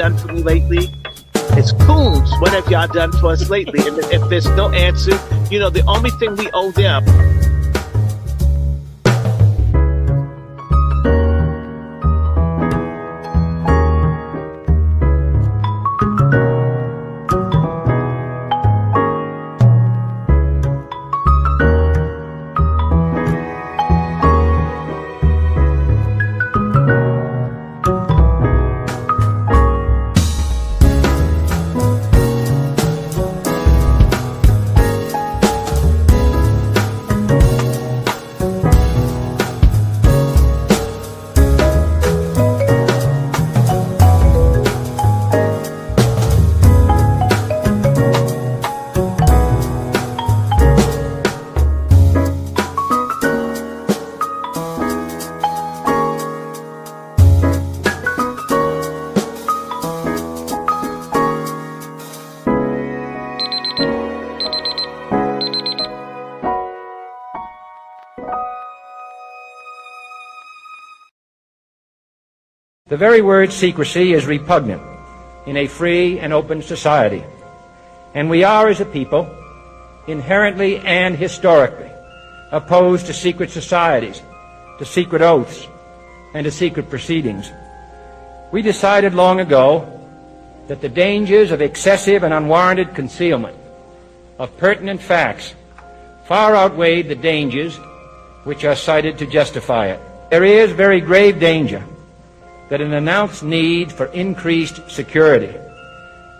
done for me lately? It's Coons. What have y'all done for us lately? And if there's no answer, you know, the only thing we owe them. The very word secrecy is repugnant in a free and open society, and we are, as a people, inherently and historically opposed to secret societies, to secret oaths, and to secret proceedings. We decided long ago that the dangers of excessive and unwarranted concealment of pertinent facts far outweighed the dangers which are cited to justify it. There is very grave danger that an announced need for increased security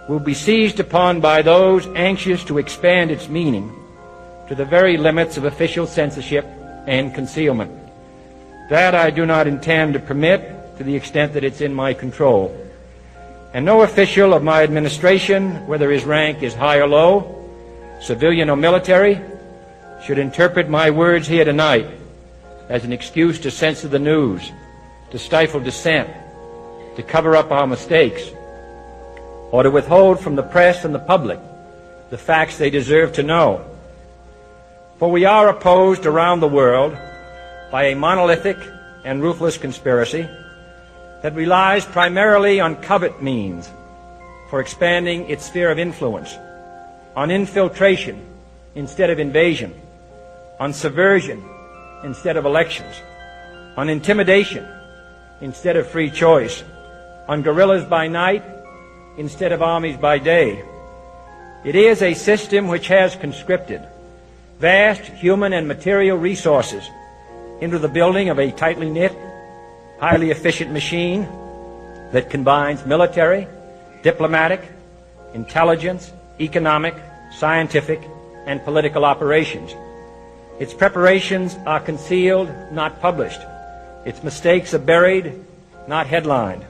will be seized upon by those anxious to expand its meaning to the very limits of official censorship and concealment. That I do not intend to permit to the extent that it's in my control. And no official of my administration, whether his rank is high or low, civilian or military, should interpret my words here tonight as an excuse to censor the news, to stifle dissent, to cover up our mistakes, or to withhold from the press and the public the facts they deserve to know. For we are opposed around the world by a monolithic and ruthless conspiracy that relies primarily on covert means for expanding its sphere of influence, on infiltration instead of invasion, on subversion instead of elections, on intimidation instead of free choice, on guerrillas by night instead of armies by day. It is a system which has conscripted vast human and material resources into the building of a tightly knit, highly efficient machine that combines military, diplomatic, intelligence, economic, scientific, and political operations. Its preparations are concealed, not published. Its mistakes are buried, not headlined.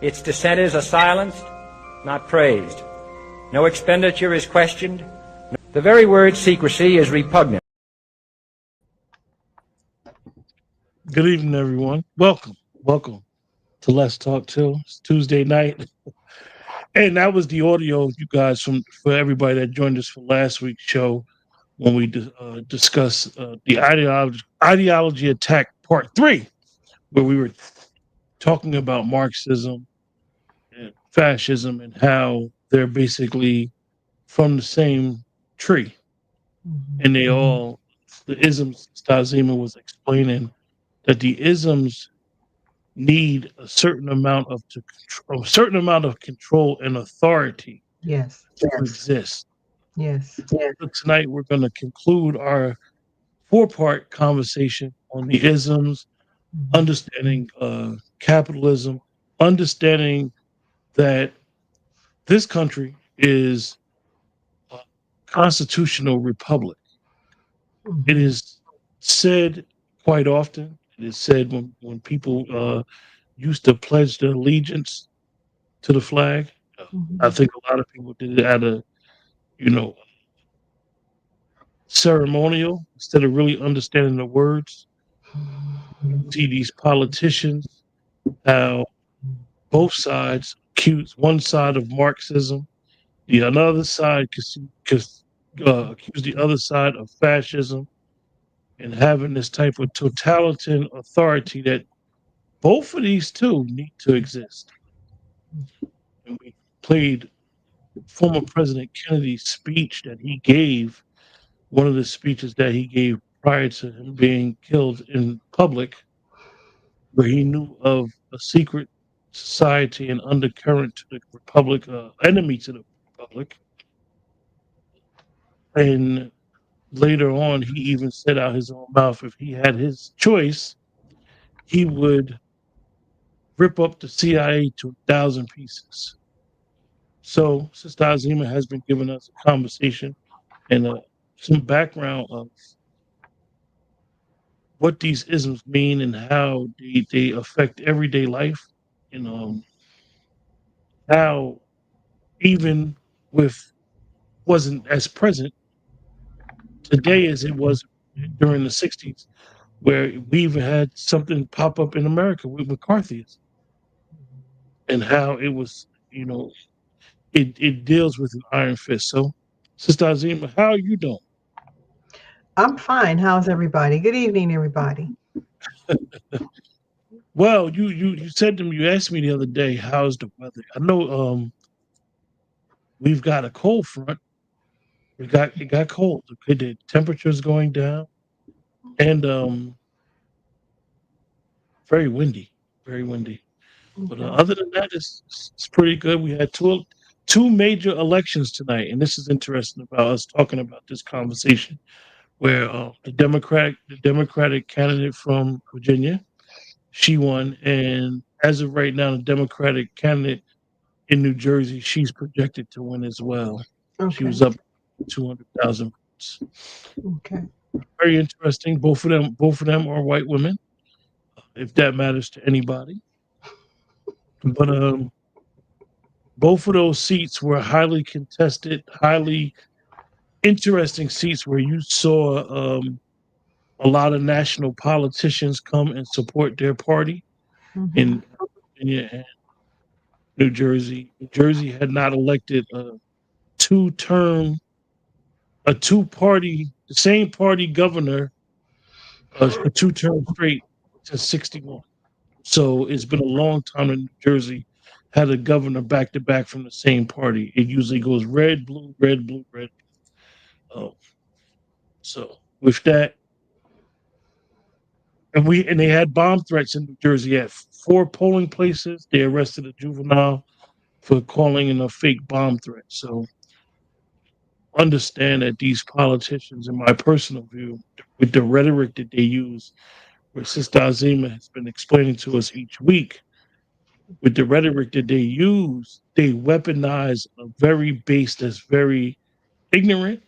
Its dissenters are silenced, not praised. No expenditure is questioned. The very word secrecy is repugnant. Good evening, everyone. Welcome to Let's Talk Till. It's Tuesday night. And that was the audio, you guys, for everybody that joined us for last week's show when we discussed the ideology attack part 3, where we were talking about Marxism and fascism and how they're basically from the same tree. And they all, the isms, Stazima was explaining that the isms need a certain amount of control and authority to exist. Yes. So tonight we're going to conclude our 4-part conversation on the isms, understanding capitalism, understanding that this country is a constitutional republic. It is said quite often. It is said when people used to pledge their allegiance to the flag. I think a lot of people did it out of, ceremonial instead of really understanding the words. You see these politicians, how both sides accuse one side of Marxism, the other side accuse the other side of fascism, and having this type of totalitarian authority that both of these two need to exist. and we played former President Kennedy's speech that he gave, one of the speeches that he gave prior to him being killed in public, where he knew of a secret society and undercurrent to the republic, enemy to the republic. And later on, he even said out his own mouth, if he had his choice, he would rip up the CIA to 1,000 pieces. So, Sister Azima has been giving us a conversation and some background of what these isms mean and how they affect everyday life, and how even with wasn't as present today as it was during the 60s, where we even had something pop up in America with McCarthyism, and how it was, it deals with an iron fist. So, Sister Azima, how are you doing? I'm fine. How's everybody? Good evening, everybody. Well, you said to me, you asked me the other day, how's the weather? I know we've got a cold front. It got cold. Okay, the temperature's going down, and very windy, very windy. But Okay. other than that, it's pretty good. We had two major elections tonight, and this is interesting about us talking about this conversation, where the Democratic candidate from Virginia, she won, and as of right now, the Democratic candidate in New Jersey, she's projected to win as well. She Okay. was up 200,000 votes. Okay. Very interesting. Both of them are white women, if that matters to anybody. But both of those seats were highly contested, highly interesting seats where you saw a lot of national politicians come and support their party Hmm. in Virginia and New Jersey. New Jersey had not elected two term, a two party, the same party governor, a two term straight since 61. So it's been a long time in New Jersey had a governor back to back from the same party. It usually goes red, blue, red, blue, red. Oh, so with that, and they had bomb threats in New Jersey at four polling places. They arrested a juvenile for calling in a fake bomb threat. So understand that these politicians, in my personal view, with the rhetoric that they use, where Sister Azima has been explaining to us each week, with the rhetoric that they use, they weaponize a very base that's very ignorant,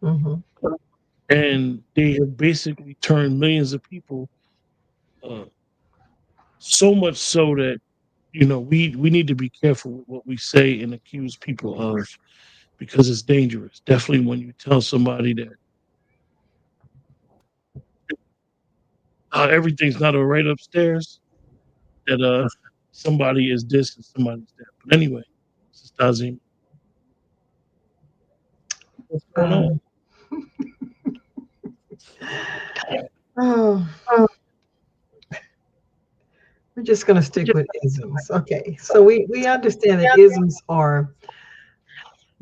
Hmm. and they have basically turned millions of people, uh, so much so that we need to be careful with what we say and accuse people of, because it's dangerous. Definitely when you tell somebody that everything's not all right upstairs, that somebody is this and somebody's that. But anyway, Sister Azim, what's going on? Um, oh, we're just going to stick with isms. Okay. So we understand that isms are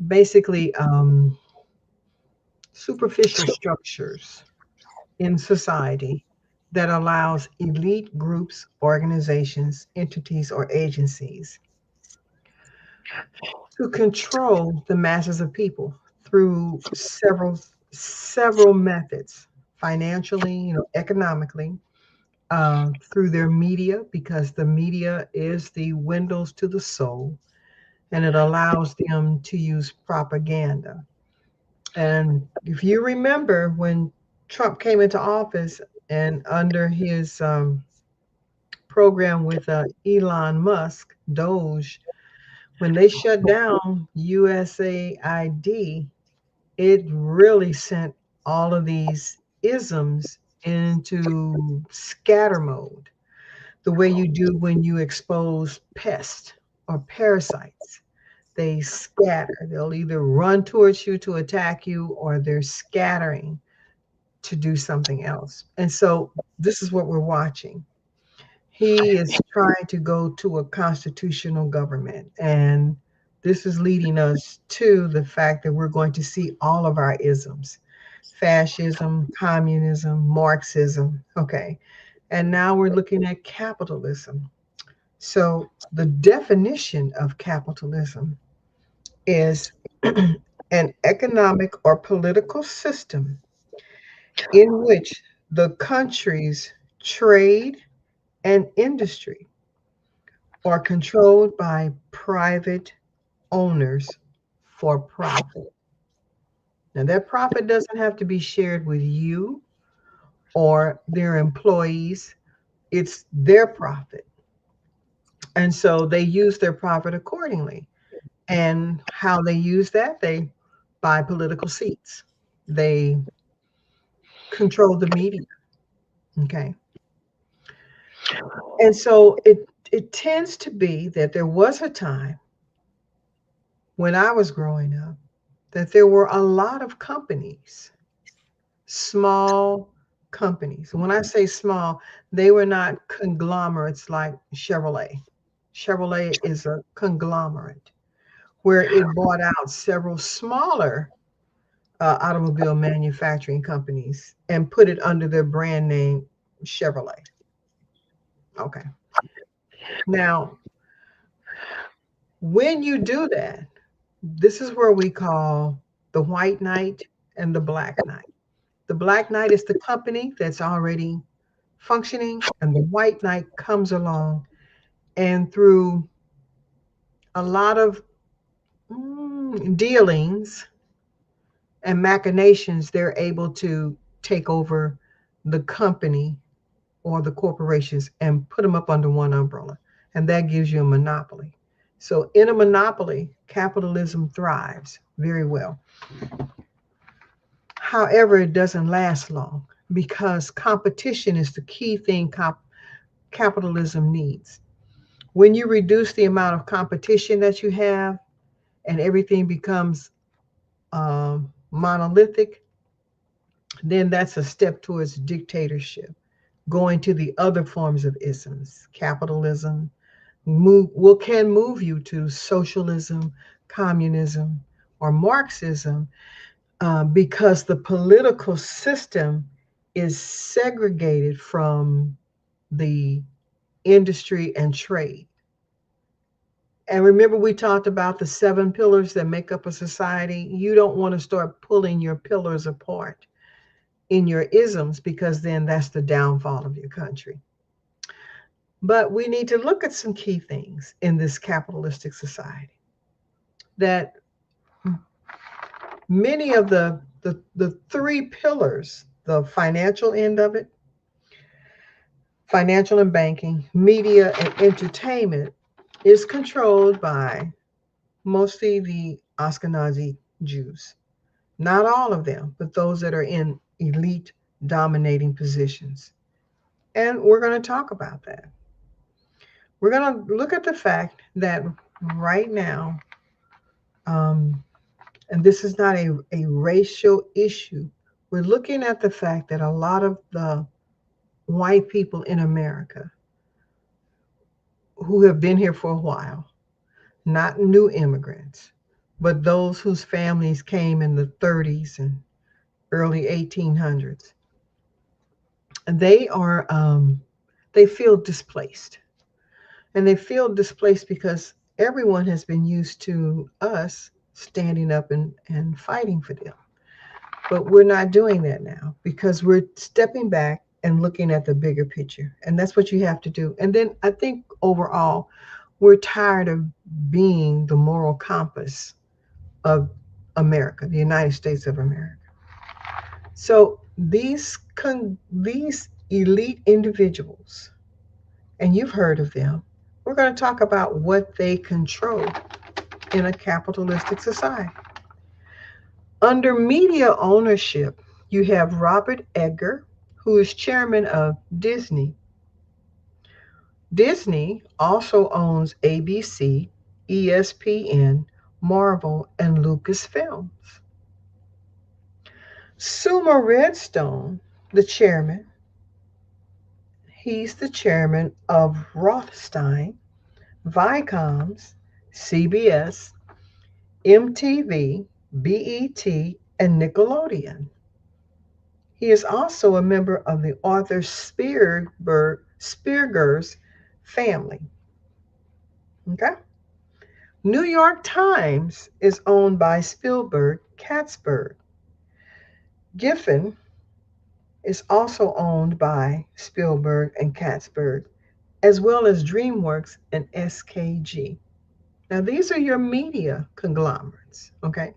basically superficial structures in society that allows elite groups, organizations, entities, or agencies to control the masses of people through several methods, financially, economically, through their media, because the media is the windows to the soul, and it allows them to use propaganda. And if you remember when Trump came into office, and under his program with Elon Musk, Doge, when they shut down USAID, it really sent all of these isms into scatter mode, the way you do when you expose pests or parasites. They scatter. They'll either run towards you to attack you, or they're scattering to do something else. And so this is what we're watching. He is trying to go to a constitutional government. And this is leading us to the fact that we're going to see all of our isms: fascism, communism, Marxism. Okay. And now we're looking at capitalism. So the definition of capitalism is an economic or political system in which the country's trade and industry are controlled by private owners for profit. Now, that profit doesn't have to be shared with you or their employees, it's their profit. And so they use their profit accordingly. And how they use that, they buy political seats, they control the media. Okay. And so it tends to be that there was a time when I was growing up that there were a lot of companies, small companies. When I say small, they were not conglomerates like Chevrolet. Chevrolet is a conglomerate where it bought out several smaller automobile manufacturing companies and put it under their brand name Chevrolet. Okay. Now, when you do that, this is where we call the white knight and the black knight. The black knight is the company that's already functioning, and the white knight comes along and through a lot of dealings and machinations, they're able to take over the company or the corporations and put them up under one umbrella. And that gives you a monopoly. So in a monopoly, capitalism thrives very well. However, it doesn't last long because competition is the key thing capitalism needs. When you reduce the amount of competition that you have and everything becomes monolithic, then that's a step towards dictatorship, going to the other forms of isms. Capitalism can move you to socialism, communism, or Marxism, because the political system is segregated from the industry and trade. And remember, we talked about the 7 pillars that make up a society. You don't want to start pulling your pillars apart in your isms, because then that's the downfall of your country. But we need to look at some key things in this capitalistic society, that many of the 3 pillars, the financial end of it, financial and banking, media and entertainment, is controlled by mostly the Ashkenazi Jews. Not all of them, but those that are in elite dominating positions. And we're going to talk about that. We're going to look at the fact that right now, and this is not a racial issue, we're looking at the fact that a lot of the white people in America who have been here for a while, not new immigrants, but those whose families came in the 30s and early 1800s, they are they feel displaced. And they feel displaced because everyone has been used to us standing up and fighting for them. But we're not doing that now because we're stepping back and looking at the bigger picture. And that's what you have to do. And then I think overall, we're tired of being the moral compass of America, the United States of America. So these elite individuals, and you've heard of them, we're going to talk about what they control in a capitalistic society. Under media ownership, you have Robert Edgar, who is chairman of Disney. Disney also owns ABC, ESPN, Marvel, and Lucasfilms. Suma Redstone, the chairman, He's the chairman of Rothstein, Viacom's, CBS, MTV, BET, and Nickelodeon. He is also a member of the Arthur Spieger's family. Okay? New York Times is owned by Spielberg Katzberg. Giffen is also owned by Spielberg and Katzberg, as well as DreamWorks and SKG. Now, these are your media conglomerates, okay?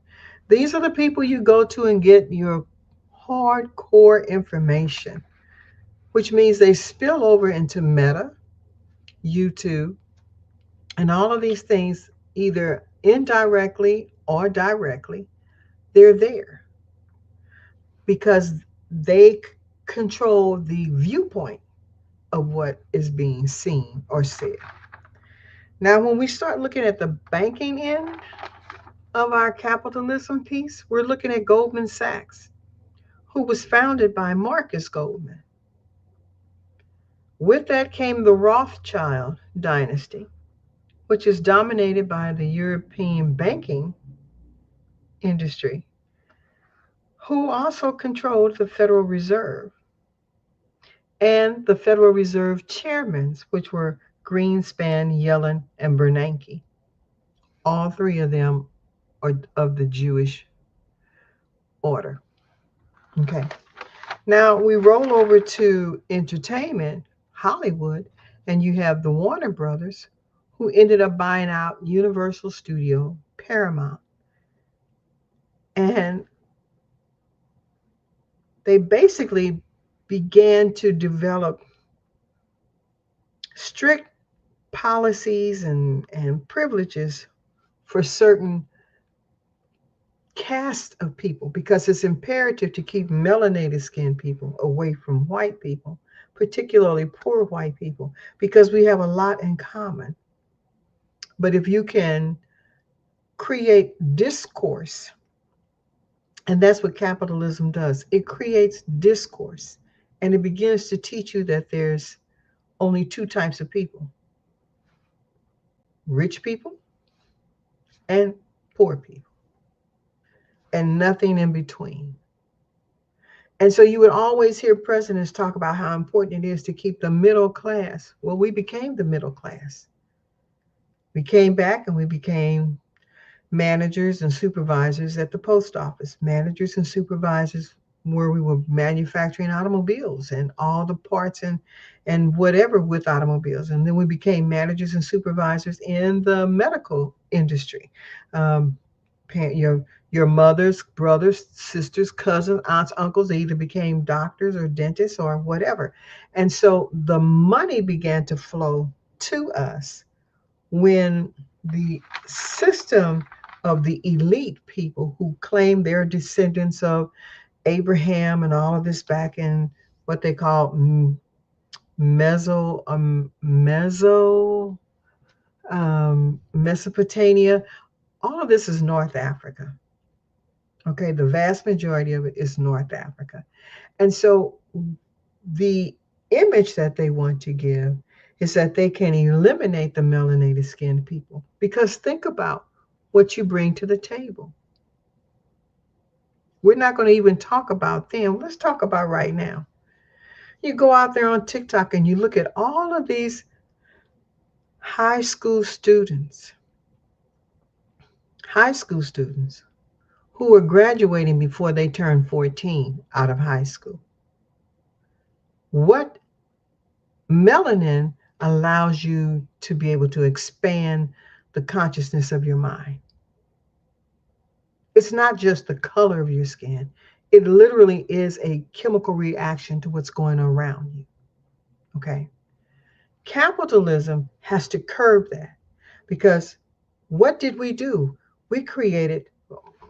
These are the people you go to and get your hardcore information, which means they spill over into Meta, YouTube, and all of these things, either indirectly or directly, they're there because they control the viewpoint of what is being seen or said. Now, when we start looking at the banking end of our capitalism piece, we're looking at Goldman Sachs, who was founded by Marcus Goldman. With that came the Rothschild dynasty, which is dominated by the European banking industry, who also controlled the Federal Reserve and the Federal Reserve chairmen, which were Greenspan, Yellen, and Bernanke. All three of them are of the Jewish order. Okay. Now we roll over to entertainment, Hollywood, and you have the Warner Brothers, who ended up buying out Universal Studio, Paramount. And they basically began to develop strict policies and privileges for certain caste of people because it's imperative to keep melanated skinned people away from white people, particularly poor white people, because we have a lot in common. But if you can create discourse, and that's what capitalism does, it creates discourse and it begins to teach you that there's only two types of people: rich people and poor people, and nothing in between. And so you would always hear presidents talk about how important it is to keep the middle class. Well, we became the middle class. We came back and we became managers and supervisors at the post office, managers and supervisors where we were manufacturing automobiles and all the parts and whatever with automobiles. And then we became managers and supervisors in the medical industry. Um, your mother's brothers, sisters, cousins, aunts, uncles, they either became doctors or dentists or whatever. And so the money began to flow to us when the system of the elite people who claim they're descendants of Abraham and all of this back in what they call Mesopotamia. All of this is North Africa. Okay, the vast majority of it is North Africa. And so the image that they want to give is that they can eliminate the melanated skinned people. Because think about what you bring to the table. We're not going to even talk about them. Let's talk about right now. You go out there on TikTok and you look at all of these high school students who are graduating before they turn 14 out of high school. What melanin allows you to be able to expand the consciousness of your mind. It's not just the color of your skin. It literally is a chemical reaction to what's going on around you. Okay. Capitalism has to curb that because what did we do?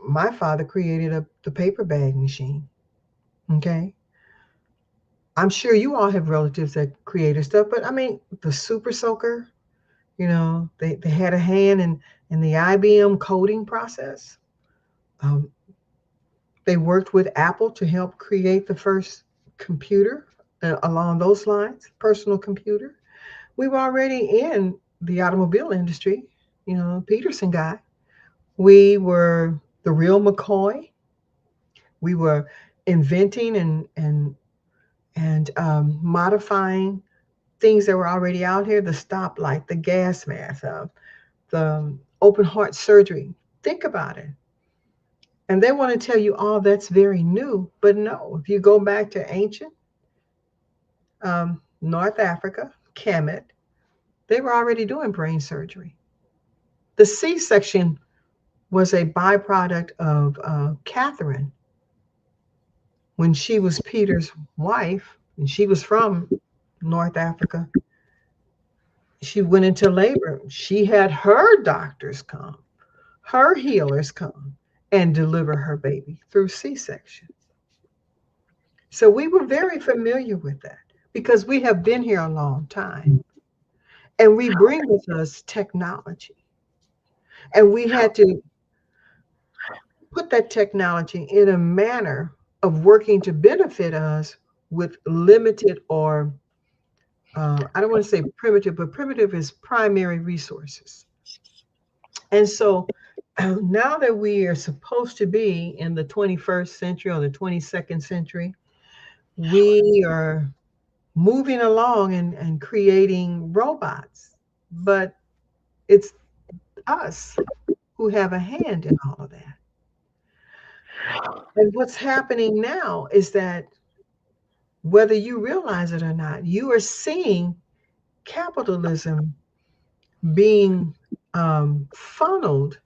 My father created the paper bag machine. Okay. I'm sure you all have relatives that created stuff, but I mean, the super soaker, they had a hand in the IBM coding process. They worked with Apple to help create the first computer along those lines, personal computer. We were already in the automobile industry, Peterson guy. We were the real McCoy. We were inventing and modifying things that were already out here. The stoplight, the gas mask, the open heart surgery. Think about it. And they want to tell you, oh, that's very new. But no, if you go back to ancient North Africa, Kemet, they were already doing brain surgery. The C-section was a byproduct of Catherine when she was Peter's wife, and she was from North Africa. She went into labor. She had her doctors come, her healers come and deliver her baby through C-section. So we were very familiar with that because we have been here a long time. And we bring with us technology. And we had to put that technology in a manner of working to benefit us with limited or I don't want to say primitive, but primitive is primary resources. And so now that we are supposed to be in the 21st century or the 22nd century, we are moving along and creating robots. But it's us who have a hand in all of that. And what's happening now is that whether you realize it or not, you are seeing capitalism being funneled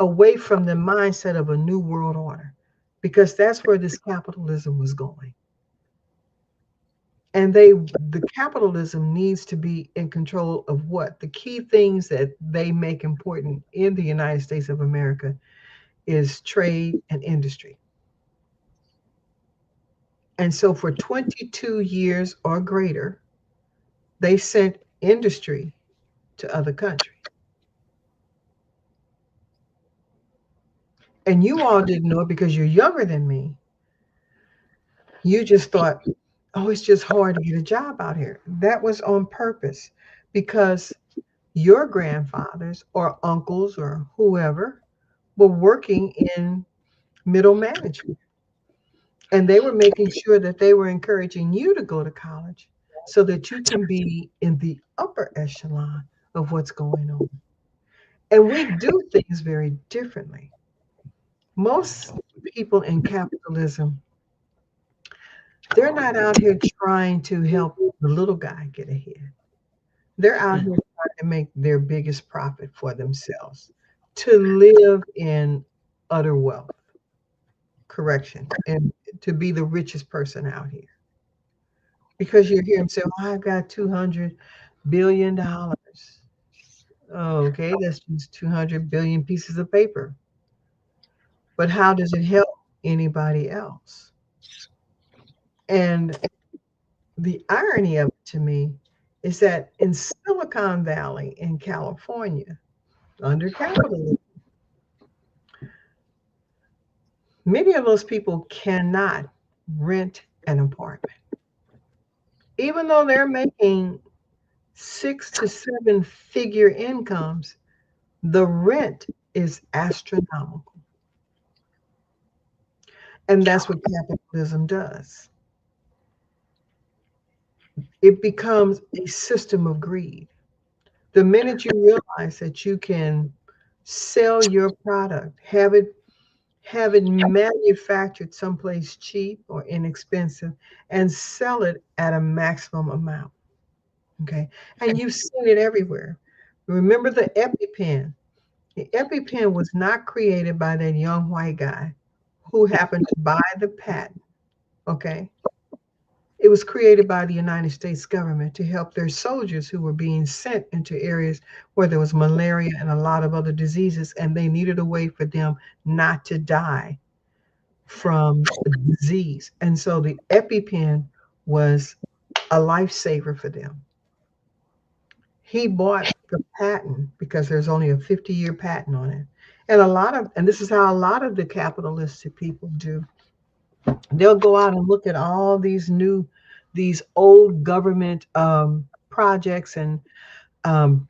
away from the mindset of a new world order, because that's where this capitalism was going. And the capitalism needs to be in control of what? The key things that they make important in the United States of America is trade and industry. And so for 22 years or greater, they sent industry to other countries. And you all didn't know it because you're younger than me. You just thought, oh, it's just hard to get a job out here. That was on purpose because your grandfathers or uncles or whoever were working in middle management. And they were making sure that they were encouraging you to go to college so that you can be in the upper echelon of what's going on. And we do things very differently. Most people in capitalism, they're not out here trying to help the little guy get ahead. They're out here trying to make their biggest profit for themselves, to live in utter wealth, correction, and to be the richest person out here. Because you hear them say, oh, I've got $200 billion. Oh, okay, that's just 200 billion pieces of paper. But how does it help anybody else? And the irony of it to me is that in Silicon Valley in California, under capitalism, many of those people cannot rent an apartment. Even though they're making 6 to 7 figure incomes, the rent is astronomical. And that's what capitalism does. It becomes a system of greed. The minute you realize that you can sell your product, have it manufactured someplace cheap or inexpensive, and sell it at a maximum amount. Okay. And you've seen it everywhere. Remember the EpiPen. The EpiPen was not created by that young white guy who happened to buy the patent. Okay. It was created by the United States government to help their soldiers who were being sent into areas where there was malaria and a lot of other diseases, and they needed a way for them not to die from disease. And so the EpiPen was a lifesaver for them. He bought the patent because there's only a 50-year patent on it. And this is how a lot of the capitalistic people do. They'll go out and look at all these new these old government projects and um,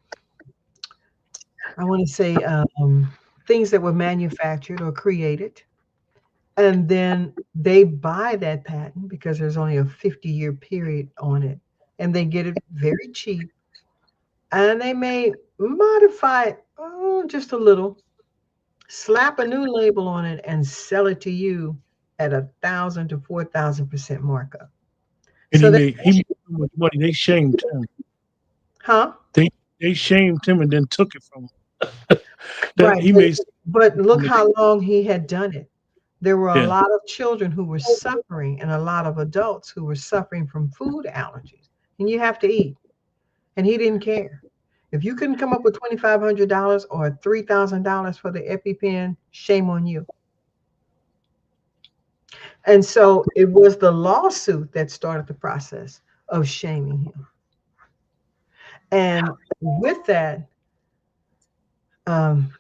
I want to say things that were manufactured or created. And then they buy that patent because there's only a 50-year period on it. And they get it very cheap. And they may modify it just a little, slap a new label on it, and sell it to you at 1,000 to 4,000% markup. And So that, he made so much money. They shamed him. huh? They they shamed him and then took it from him. That Right. he made so But much look money. how long he had done it. There were a Yeah. lot of children who were suffering and a lot of adults who were suffering from food allergies. And you have to eat. And he didn't care. If you couldn't come up with $2,500 or $3,000 for the EpiPen, shame on you. And so it was the lawsuit that started the process of shaming him. And with that, um,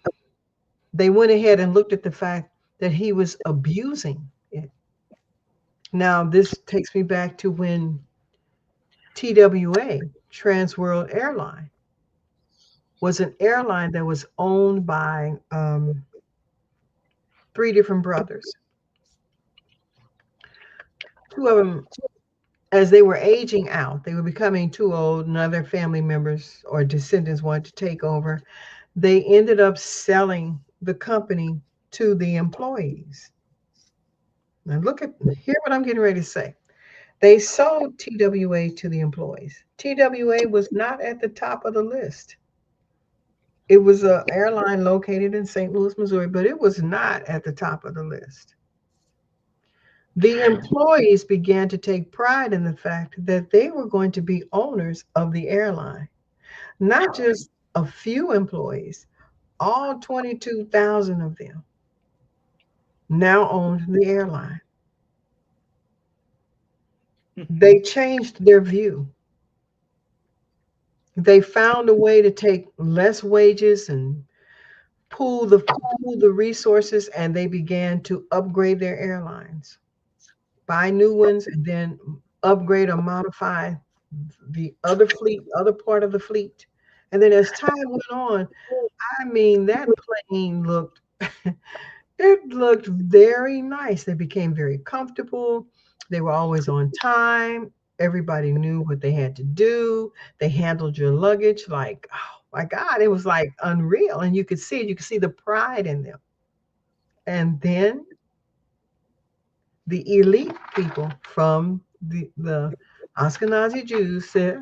they went ahead and looked at the fact that he was abusing it. Now, this takes me back to when TWA, Trans World Airline, was an airline that was owned by three different brothers. Two of them, as they were aging out, they were becoming too old, and other family members or descendants wanted to take over. They ended up selling the company to the employees. Now, hear what I'm getting ready to say. They sold TWA to the employees. TWA was not at the top of the list. It was an airline located in St. Louis, Missouri, but it was not at the top of the list. The employees began to take pride in the fact that they were going to be owners of the airline, not just a few employees, all 22,000 of them now owned the airline. They changed their view. They found a way to take less wages and pool the resources, and they began to upgrade their airlines, buy new ones, and then upgrade or modify the other part of the fleet. And then as time went on, I mean, that plane looked it looked very nice. They became very comfortable. They were always on time. Everybody knew what they had to do. They handled your luggage like, oh my God, it was like unreal. And you could see it. You could see the pride in them. And then the elite people from the Ashkenazi Jews said,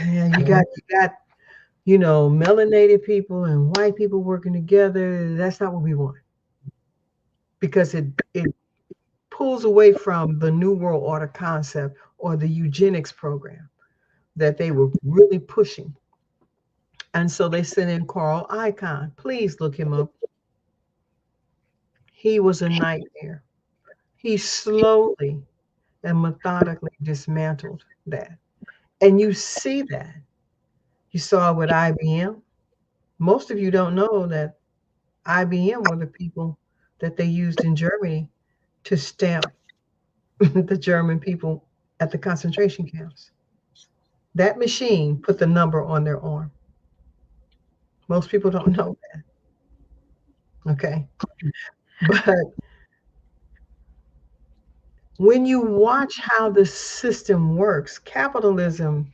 yeah, you got melanated people and white people working together. That's not what we want because it pulls away from the New World Order concept or the eugenics program that they were really pushing. And so they sent in Carl Icahn. Please look him up. He was a nightmare. He slowly and methodically dismantled that. And you see that. You saw it with IBM. Most of you don't know that IBM were the people that they used in Germany to stamp the German people at the concentration camps. That machine put the number on their arm. Most people don't know that. Okay. But when you watch how the system works, capitalism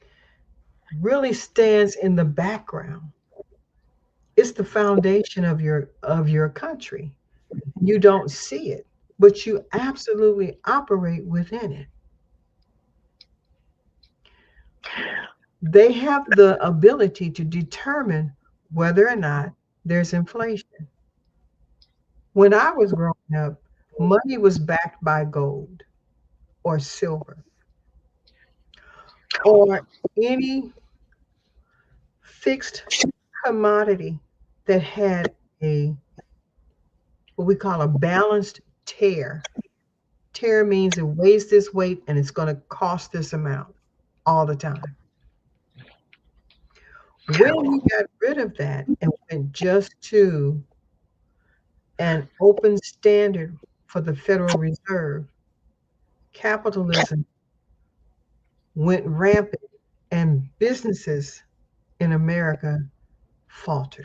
really stands in the background. It's the foundation of your country. You don't see it, but you absolutely operate within it. They have the ability to determine whether or not there's inflation. When I was growing up, money was backed by gold or silver or any fixed commodity that had a what we call a balanced tear. Tear means it weighs this weight and it's going to cost this amount all the time. When we got rid of that and went just to an open standard for the Federal Reserve, capitalism went rampant and businesses in America faltered.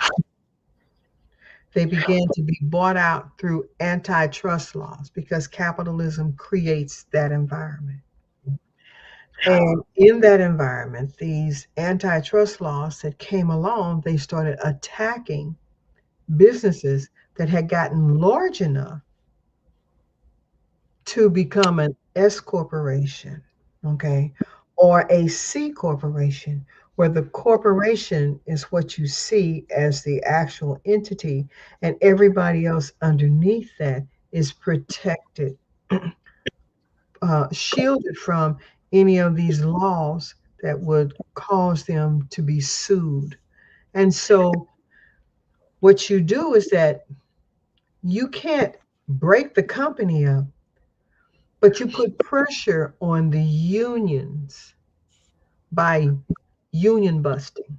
They began to be bought out through antitrust laws because capitalism creates that environment. And in that environment, these antitrust laws that came along, they started attacking businesses that had gotten large enough to become an S corporation, okay, or a C corporation, where the corporation is what you see as the actual entity, and everybody else underneath that is protected, shielded from any of these laws that would cause them to be sued. And so, what you do is that you can't break the company up, but you put pressure on the unions by union busting.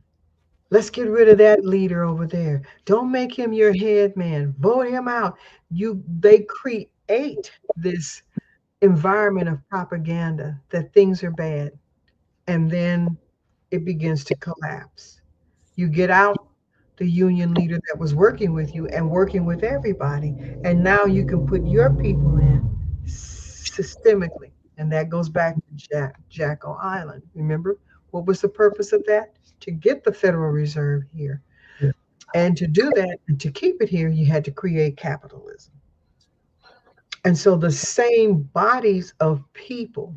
Let's get rid of that leader over there. Don't make him your head man. Vote him out. They create this environment of propaganda that things are bad, and then it begins to collapse. You get out the union leader that was working with you and working with everybody, and now you can put your people in systemically. And that goes back to Jackal Island. Remember, what was the purpose of that? To get the Federal Reserve here. And to do that and to keep it here, you had to create capitalism. And so the same bodies of people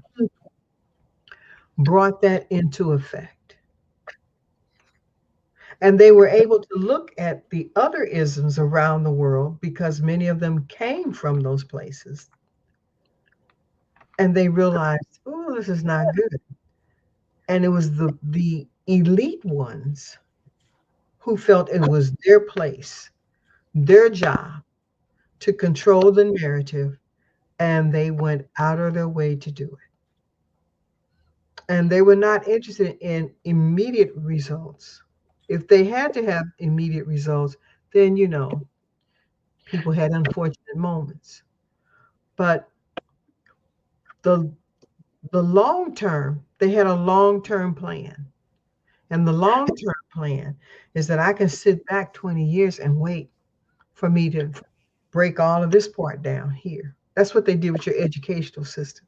brought that into effect. And they were able to look at the other isms around the world because many of them came from those places. And they realized, oh, this is not good. And it was the elite ones who felt it was their place, their job to control the narrative, and they went out of their way to do it. And they were not interested in immediate results. If they had to have immediate results, then, people had unfortunate moments. But the the long term, they had a long-term plan. And the long-term plan is that I can sit back 20 years and wait for me to break all of this part down here. That's what they did with your educational system.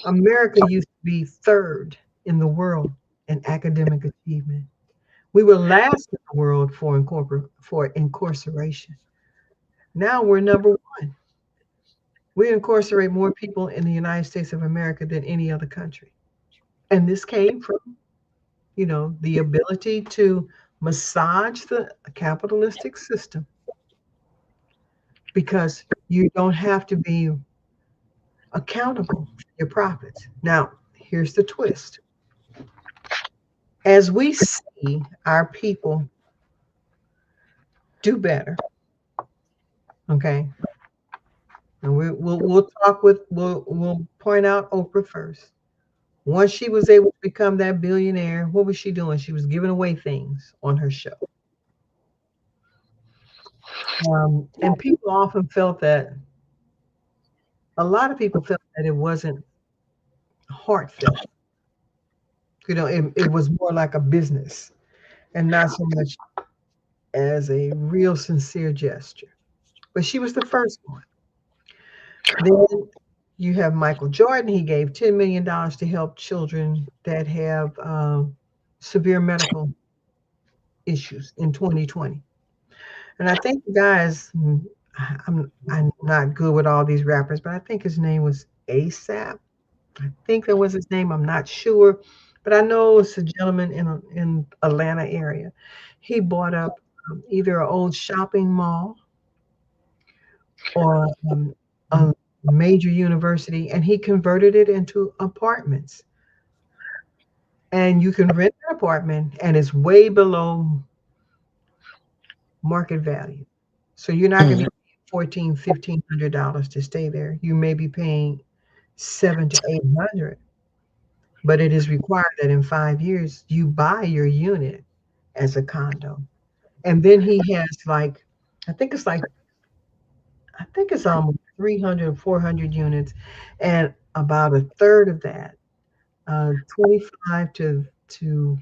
America used to be third in the world in academic achievement. We were last in the world for incarceration. Now we're number one. We incarcerate more people in the United States of America than any other country. And this came from, the ability to massage the capitalistic system because you don't have to be accountable for your profits. Now, here's the twist. As we see our people do better, okay, and we'll point out Oprah first. Once she was able to become that billionaire, what was she doing? She was giving away things on her show. And people often felt that, a lot of people felt that it wasn't heartfelt. It was more like a business and not so much as a real sincere gesture. But she was the first one. Then you have Michael Jordan. He gave $10 million to help children that have severe medical issues in 2020. And I think the guys, I'm not good with all these rappers, but I think his name was ASAP. I think that was his name. I'm not sure, but I know it's a gentleman in Atlanta area. He bought up either an old shopping mall or a major university, and he converted it into apartments. And you can rent an apartment, and it's way below market value. So you're not going to be $1,400, $1,500 to stay there. You may be paying $700 to $800, but it is required that in 5 years you buy your unit as a condo. And then he has I think it's like I think it's almost 300 or 400 units, and about a third of that 25 to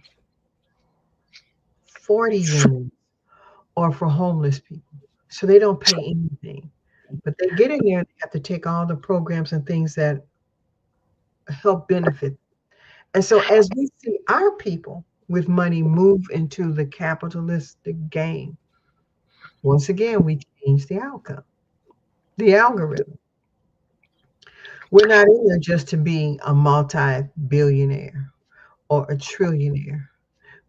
40 units are for homeless people. So they don't pay anything. But they get in there and they have to take all the programs and things that help benefit. And so as we see our people with money move into the capitalistic game, once again, we change the outcome, the algorithm. We're not in there just to be a multi-billionaire or a trillionaire.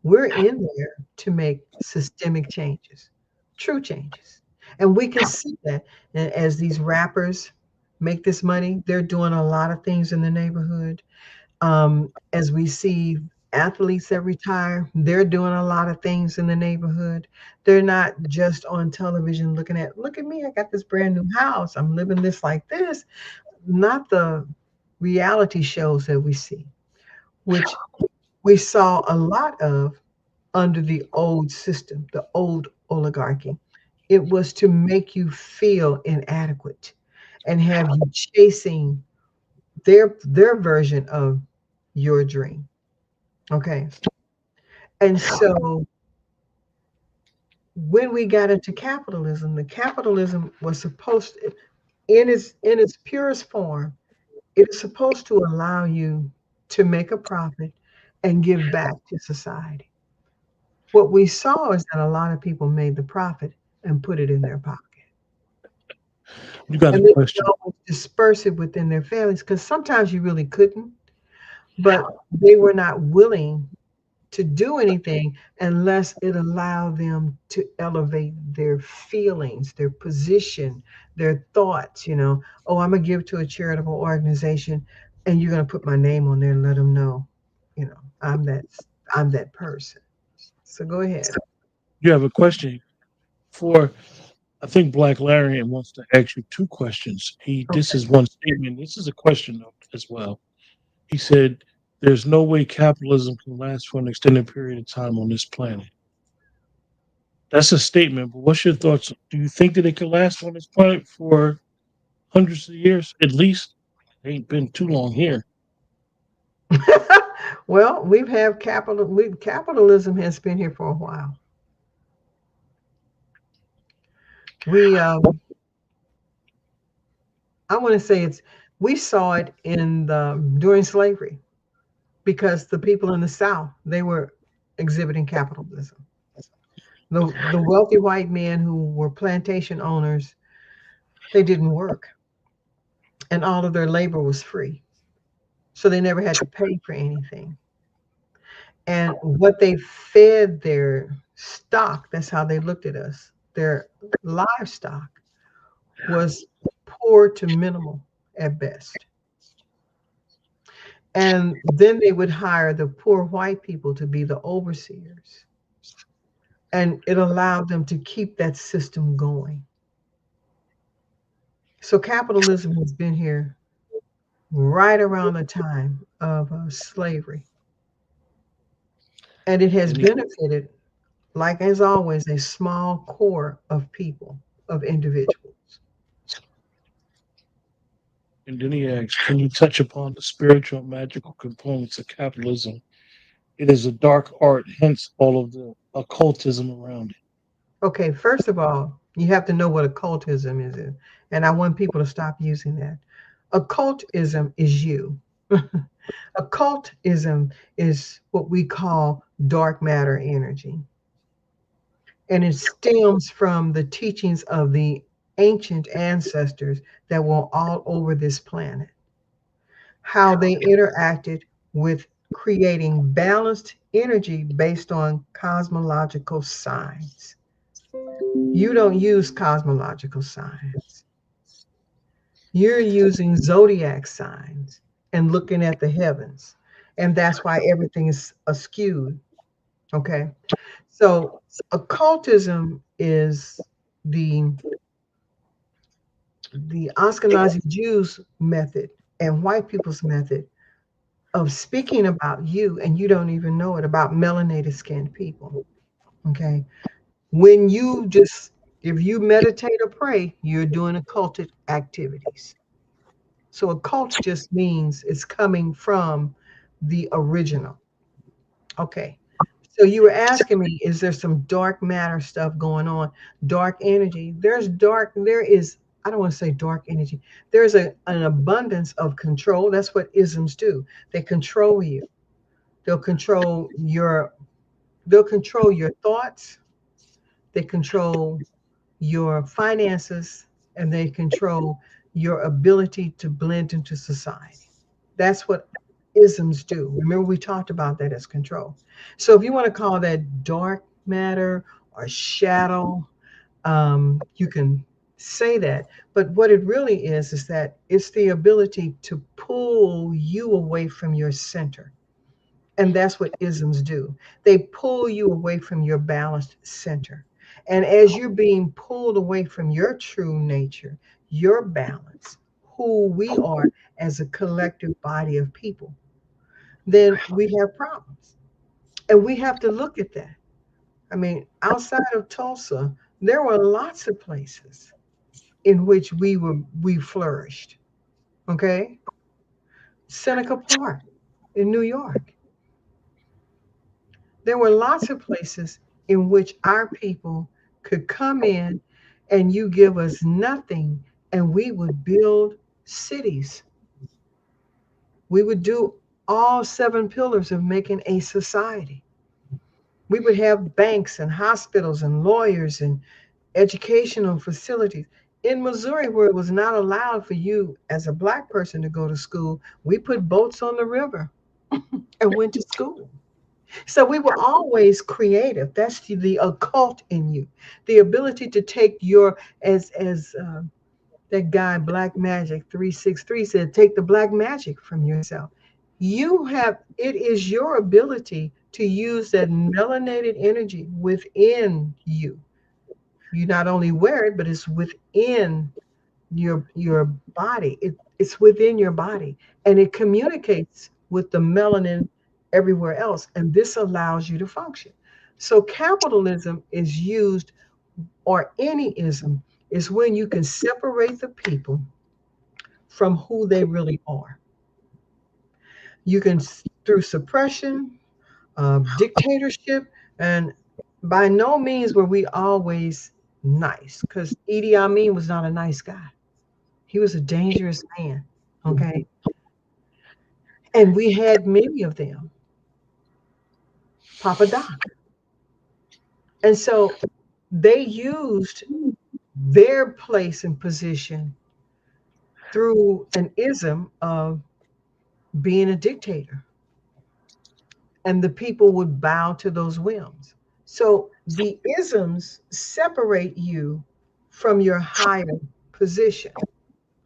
We're in there to make systemic changes, true changes. And we can see that. And as these rappers make this money, they're doing a lot of things in the neighborhood. As we see athletes that retire, they're doing a lot of things in the neighborhood. They're not just on television looking at, look at me, I got this brand new house. I'm living this like this. Not the reality shows that we see, which we saw a lot of under the old system, the old oligarchy. It was to make you feel inadequate and have you chasing their version of your dream. Okay. And so when we got into capitalism, the capitalism was supposed to, in its purest form, it is supposed to allow you to make a profit and give back to society. What we saw is that a lot of people made the profit and put it in their pocket. You got a And they could question? always disperse it within their families because sometimes you really couldn't, but they were not willing to do anything unless it allowed them to elevate their feelings, their position, their thoughts. Oh, I'm going to give to a charitable organization and you're going to put my name on there and let them know, I'm that person. So go ahead. You have a question for? I think Black Larian wants to ask you two questions. This Okay. is one statement. This is a question as well. He said, "There's no way capitalism can last for an extended period of time on this planet." That's a statement, but what's your thoughts? Do you think that it could last on this planet for hundreds of years at least? It ain't been too long here. Well, capitalism has been here for a while. We I want to say we saw it in the during slavery because the people in the South, they were exhibiting capitalism. The wealthy white men who were plantation owners, they didn't work and all of their labor was free. So they never had to pay for anything. And what they fed their stock, that's how they looked at us. Their livestock was poor to minimal at best. And then they would hire the poor white people to be the overseers. And it allowed them to keep that system going. So capitalism has been here right around the time of slavery. And it has And he, benefited, like as always, a small core of people, of individuals. and then he asks, "Can you touch upon the spiritual and magical components of capitalism? It is a dark art, hence all of the occultism around it." Okay, first of all, you have to know what occultism is. And I want people to stop using that. Occultism is you. Occultism is what we call dark matter energy. And it stems from the teachings of the ancient ancestors that were all over this planet, how they interacted with creating balanced energy based on cosmological signs. You don't use cosmological signs. You're using zodiac signs and looking at the heavens. And that's why everything is askew. Okay. So occultism is the the Ashkenazi Jews method and white people's method of speaking about you and you don't even know it, about melanated skinned people. Okay. When you just, if you meditate or pray, you're doing occultic activities. So occult just means it's coming from the original. Okay. So you were asking me, is there some dark matter stuff going on? Dark energy. There is, I don't want to say dark energy. There's an abundance of control. That's what isms do. They control you. They'll control your, they'll control your thoughts. They control your finances, and they control your ability to blend into society. That's what isms do. Remember, we talked about that as control. So if you want to call that dark matter or shadow, you can say that. But what it really is that it's the ability to pull you away from your center. And that's what isms do. They pull you away from your balanced center. And as you're being pulled away from your true nature, your balance, who we are as a collective body of people, then we have problems. And we have to look at that. I mean, outside of Tulsa, there were lots of places in which we flourished. Okay? Seneca Park in New York. There were lots of places in which our people could come in and you give us nothing and we would build cities. We would do all seven pillars of making a society. We would have banks and hospitals and lawyers and educational facilities. In Missouri, where it was not allowed for you as a Black person to go to school, we put boats on the river and went to school. So we were always creative. That's the occult in you, the ability to take your, as that guy Black Magic 363 said, take the black magic from yourself. You have, it is your ability to use that melanated energy within you. You not only wear it, but it's within your body. It's within your body, and it communicates with the melanin everywhere else, and this allows you to function. So capitalism is used, or any ism is when you can separate the people from who they really are. You can, through suppression, dictatorship, and by no means were we always nice, because Idi Amin was not a nice guy. He was a dangerous man. Okay. And we had many of them, Papa Doc. And so they used their place and position through an ism of being a dictator. And the people would bow to those whims. So the isms separate you from your higher position.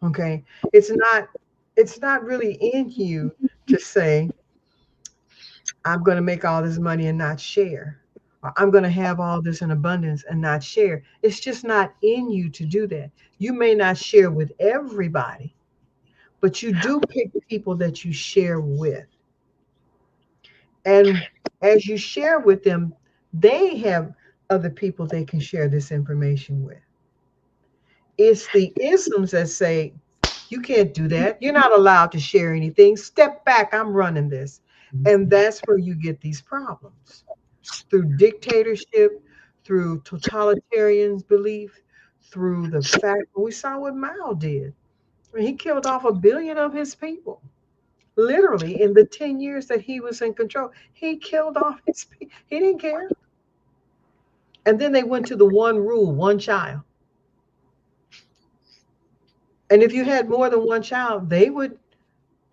Okay. It's not really in you to say, I'm going to make all this money and not share. Or I'm going to have all this in abundance and not share. It's just not in you to do that. You may not share with everybody, but you do pick people that you share with. And as you share with them, they have other people they can share this information with. It's the isms that say, you can't do that. You're not allowed to share anything. Step back. I'm running this. And that's where you get these problems through dictatorship, through totalitarian belief, through the fact we saw what Mao did. He killed off 1 billion of his people. Literally, in the 10 years that he was in control, he killed off his people. He didn't care. And then they went to the one rule, one child. And if you had more than one child, they would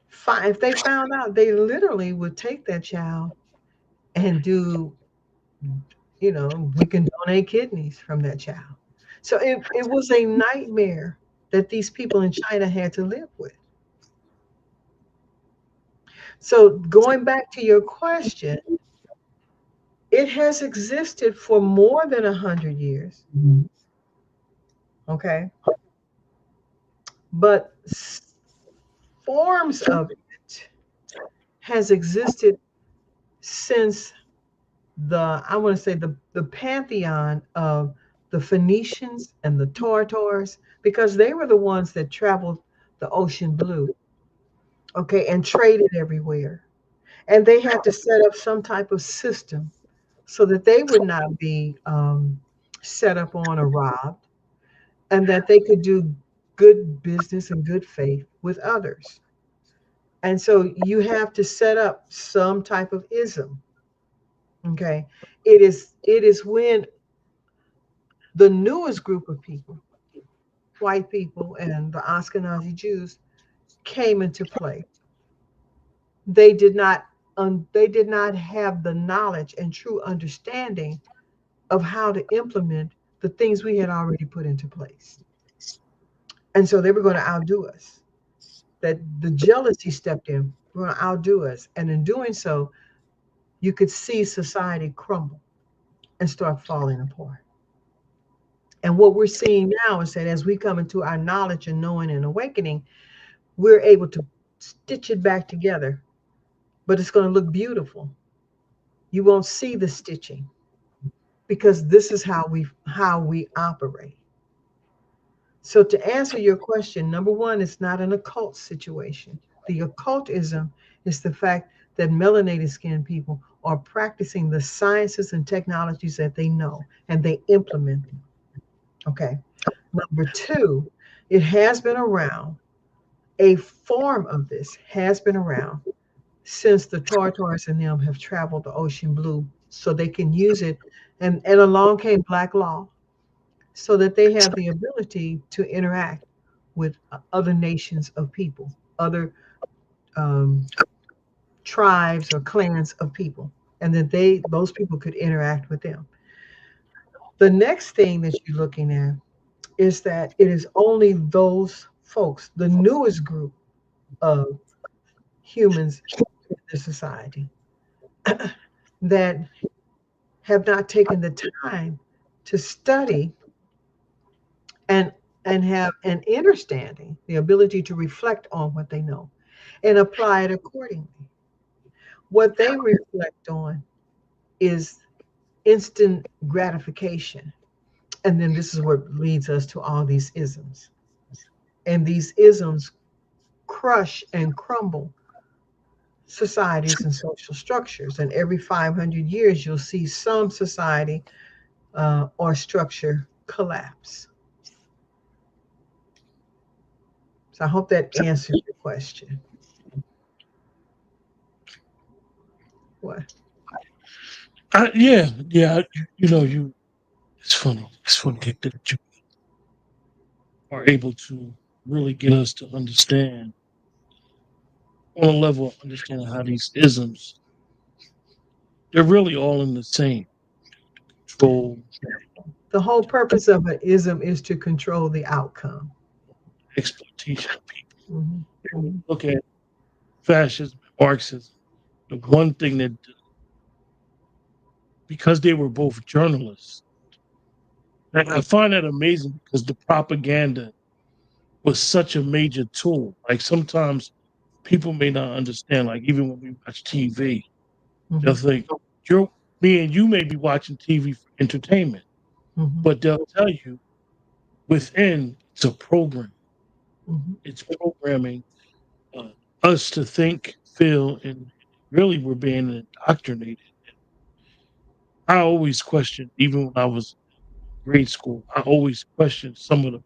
find, if they found out, they literally would take that child and do, we can donate kidneys from that child. So it was a nightmare that these people in China had to live with. So going back to your question, it has existed for more than 100 years. Okay. But forms of it has existed since I want to say the pantheon of the Phoenicians and the Tartars, because they were the ones that traveled the ocean blue, okay, and traded everywhere. And they had to set up some type of system so that they would not be set up on or robbed, and that they could do good business and good faith with others. And so you have to set up some type of ism. Okay. It is when the newest group of people, white people and the Ashkenazi Jews, came into play. They did not they did not have the knowledge and true understanding of how to implement the things we had already put into place. And so they were going to outdo us. That the jealousy stepped in, we're going to outdo us. And in doing so, you could see society crumble and start falling apart. And what we're seeing now is that as we come into our knowledge and knowing and awakening, we're able to stitch it back together, but it's going to look beautiful. You won't see the stitching because this is how we operate. So to answer your question, number one, it's not an occult situation. The occultism is the fact that melanated skinned people are practicing the sciences and technologies that they know and they implement them. Okay. Number two, it has been around. A form of this has been around since the Tartars and them have traveled the ocean blue so they can use it. And along came Black Law so that they have the ability to interact with other nations of people, other um, tribes or clans of people, and that those people could interact with them. The next thing that you're looking at is that it is only those folks, the newest group of humans in the society, that have not taken the time to study and have an understanding, the ability to reflect on what they know and apply it accordingly. What they reflect on is instant gratification. And then this is what leads us to all these isms. And these isms crush and crumble societies and social structures. And every 500 years, you'll see some society or structure collapse. So I hope that answers your question. What? Yeah, yeah. You. It's funny. It's funny that you are able to really get us to understand on a level of understanding how these isms, they're really all in the same control, The whole purpose of an ism is to control the outcome. exploitation of people. Mhm. Look at fascism, Marxism. The one thing that, because they were both journalists, I find that amazing because the propaganda was such a major tool. Like sometimes people may not understand, like even when we watch TV, they'll Mhm. think, you're me and you may be watching TV for entertainment, Mhm. but they'll tell you within it's a program. Mhm. It's programming uh, us to think, feel, and really we're being indoctrinated. I always questioned, even when I was in grade school, I always questioned some of the.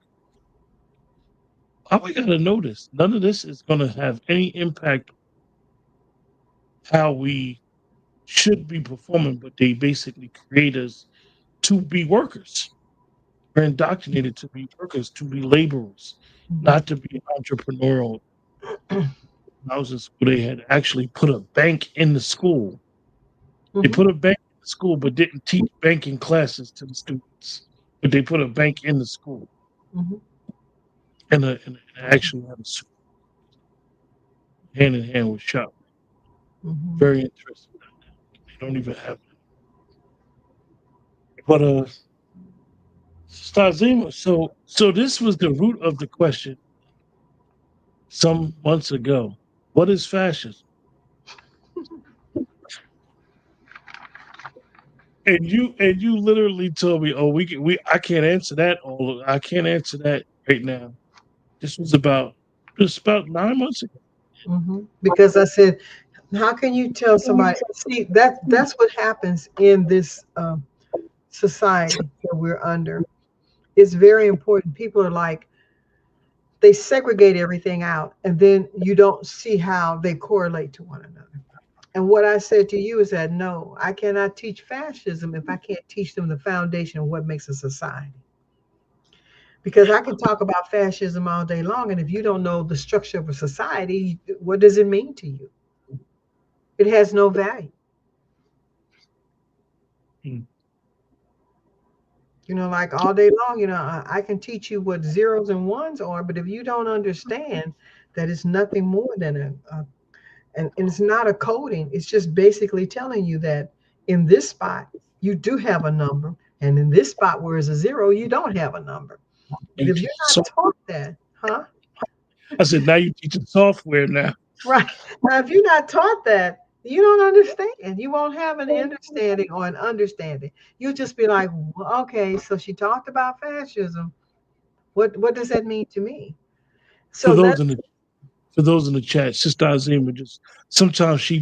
How we got to know this? None of this is going to have any impact how we should be performing, but they basically create us to be workers. We're indoctrinated to be workers, to be laborers, Mhm. not to be entrepreneurial. When I was in school, they had actually put a bank in the school. They Mhm. put a bank in the school, but didn't teach banking classes to the students. But they put a bank in the school, Mhm. and actually had a hand in hand with shop. Mhm. Very interesting. They don't even have it. But Stazima, so this was the root of the question some months ago. What is fascism? And you literally told me, oh, we I can't answer that. I can't answer that right now. This was about just about 9 months ago. Mhm. Because I said How can you tell somebody? See, that's what happens in this society that we're under. It's very important. People are like, they segregate everything out, and then you don't see how they correlate to one another. And what I said to you is that no, I cannot teach fascism if I can't teach them the foundation of what makes a society. Because I can talk about fascism all day long, and if you don't know the structure of a society, what does it mean to you? It has no value. Hmm. Like all day long, I can teach you what zeros and ones are, but if you don't understand that it's nothing more than and it's not a coding, it's just basically telling you that in this spot, you do have a number, and in this spot where it's a zero, you don't have a number. But You if you're teach not so taught that, huh? I said, now you teaching software now. Right. Now, if you're not taught that, you don't understand. You won't have an understanding or an understanding. You'll just be like, "Well, okay, so she talked about fascism. What does that mean to me?" For So those that's in the for those in the chat, Sister Azima just sometimes she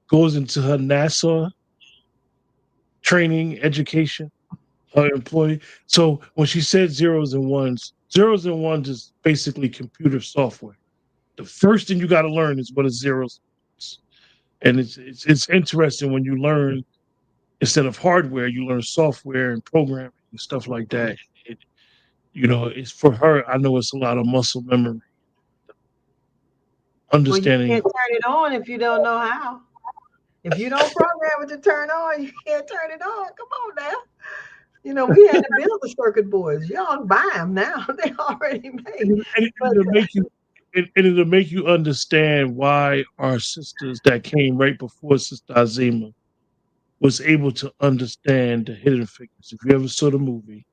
goes into her NASA training education, her employee. So when she said zeros and ones is basically computer software. The first thing you got to learn is what a zero is. And it's interesting when you learn instead of hardware, you learn software and programming and stuff like that. It, it's for her. I know it's a lot of muscle memory, well, you understanding. can't turn it on if you don't know how. If you don't program it to turn on, you can't turn it on. Come on now. We had to build the circuit boards. Y'all buy them now. They already made. And But it'll make you understand why our sisters that came right before Sister Azima was able to understand the Hidden Figures. If you ever saw the movie,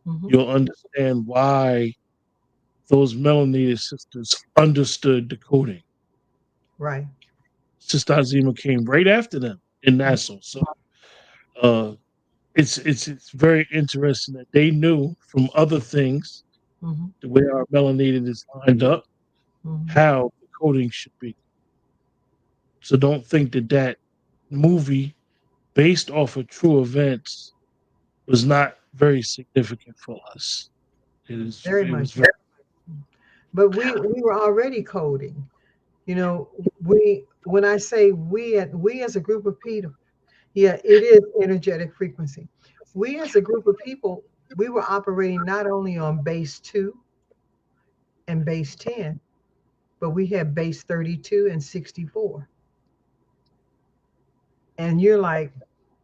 Mhm. you'll understand why those melanated sisters understood the coding. Right. Sister Azima came right after them in Nassau. So uh, it's very interesting that they knew from other things Mhm. the way our melanated is lined up Mhm. how the coding should be. So don't think that that movie based off of true events was not very significant for us. Very It much. was very But we were already coding. We when I say we as a group of people, yeah, it is energetic frequency. We as a group of people, we were operating not only on base 2 and base 10, but we had base 32 and 64. And you're like,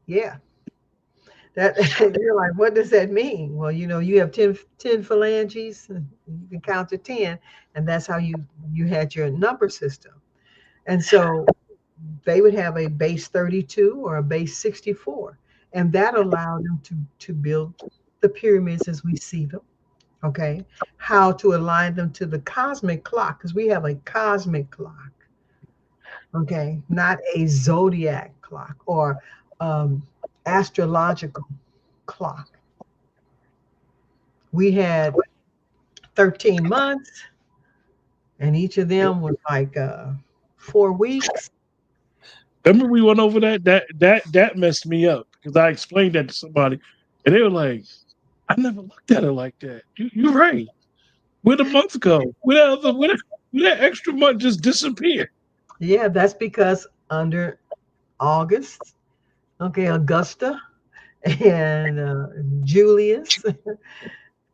yeah, that you're like, what does that mean? Well, you have 10 phalanges, and you can count to 10, and that's how you had your number system. And so they would have a base 32 or a base 64, and that allowed them to build the pyramids as we see them. Okay, how to align them to the cosmic clock, because we have a cosmic clock. Okay, not a zodiac clock or um, astrological clock. We had 13 months, and each of them was like 4 weeks. remember we went over that messed me up because I explained that to somebody and they were like, I never looked at it like that. You're right. Where'd the month go? Where that extra month just disappeared? Yeah, that's because under August, okay, Augusta and Julius,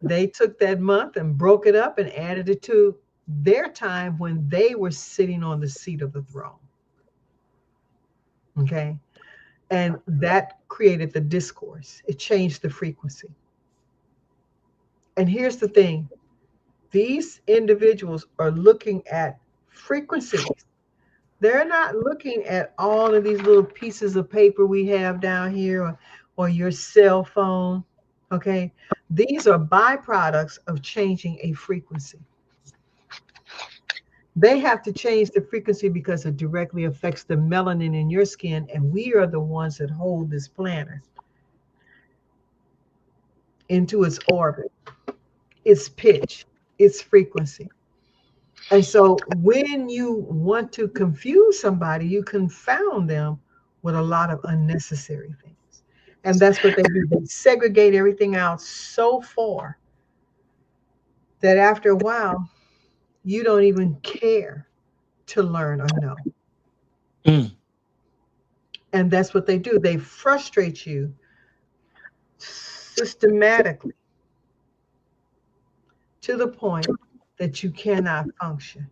they took that month and broke it up and added it to their time when they were sitting on the seat of the throne. Okay. And that created the discourse, it changed the frequency. And here's the thing, these individuals are looking at frequencies. They're not looking at all of these little pieces of paper we have down here or your cell phone. Okay. These are byproducts of changing a frequency. They have to change the frequency because it directly affects the melanin in your skin. And we are the ones that hold this planet into its orbit, its pitch, its frequency. And so when you want to confuse somebody, you confound them with a lot of unnecessary things. And that's what they do. They segregate everything out so far that after a while, you don't even care to learn or know. Mm. And that's what they do. They frustrate you systematically to the point that you cannot function.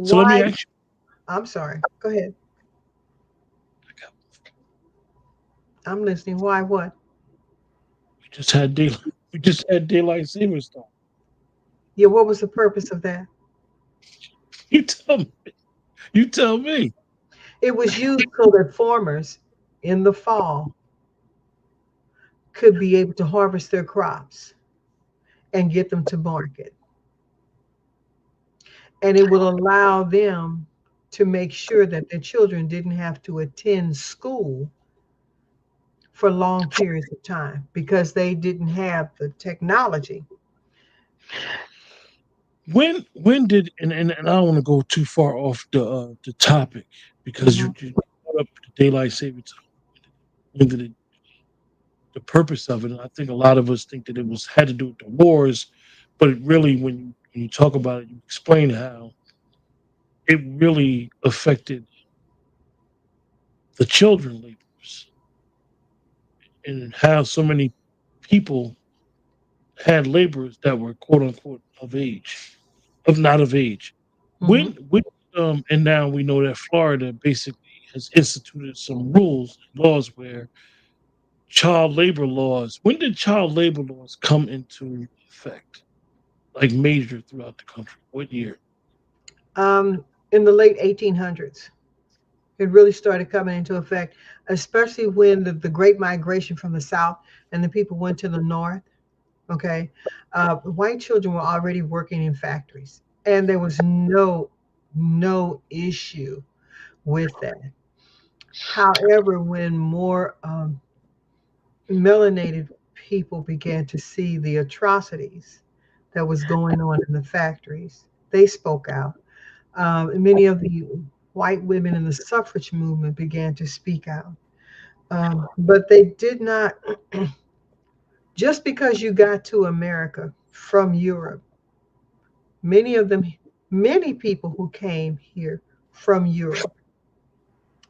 So let me Why? ask I'm sorry. Go ahead. I'm listening. Why what? you, we just had daylight savings time. Yeah, what was the purpose of that? You tell me. You tell me. It was used so that farmers in the fall could be able to harvest their crops and get them to market. And it will allow them to make sure that their children didn't have to attend school for long periods of time because they didn't have the technology. When did and I don't want to go too far off the topic because Mhm. you brought up the daylight savings time. When did it, the purpose of it? And I think a lot of us think that it was had to do with the wars, but it really, when you talk about it, you explain how it really affected the children laborers and how so many people had laborers that were quote unquote of age, of not of age. Mhm. When and now we know that Florida basically has instituted some rules and laws where child labor laws. When did child labor laws come into effect? Like major throughout the country. What year? In the late 1800s, it really started coming into effect, especially when the Great Migration from the South and the people went to the North. Okay, white children were already working in factories, and there was no issue with that. However, when more melanated people began to see the atrocities that was going on in the factories, they spoke out. Many of the white women in the suffrage movement began to speak out. But they did not, just because you got to America from Europe, many of them, many people who came here from Europe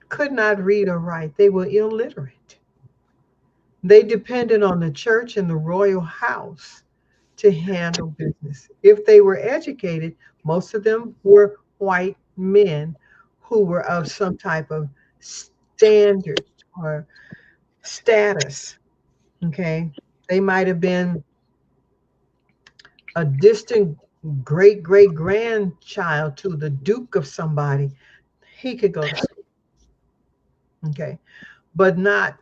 could not read or write. They were illiterate. They depended on the church and the royal house to handle business. If they were educated, most of them were white men who were of some type of standard or status. Okay. They might have been a distant great grandchild to the duke of somebody. He could go to school. Okay. But not,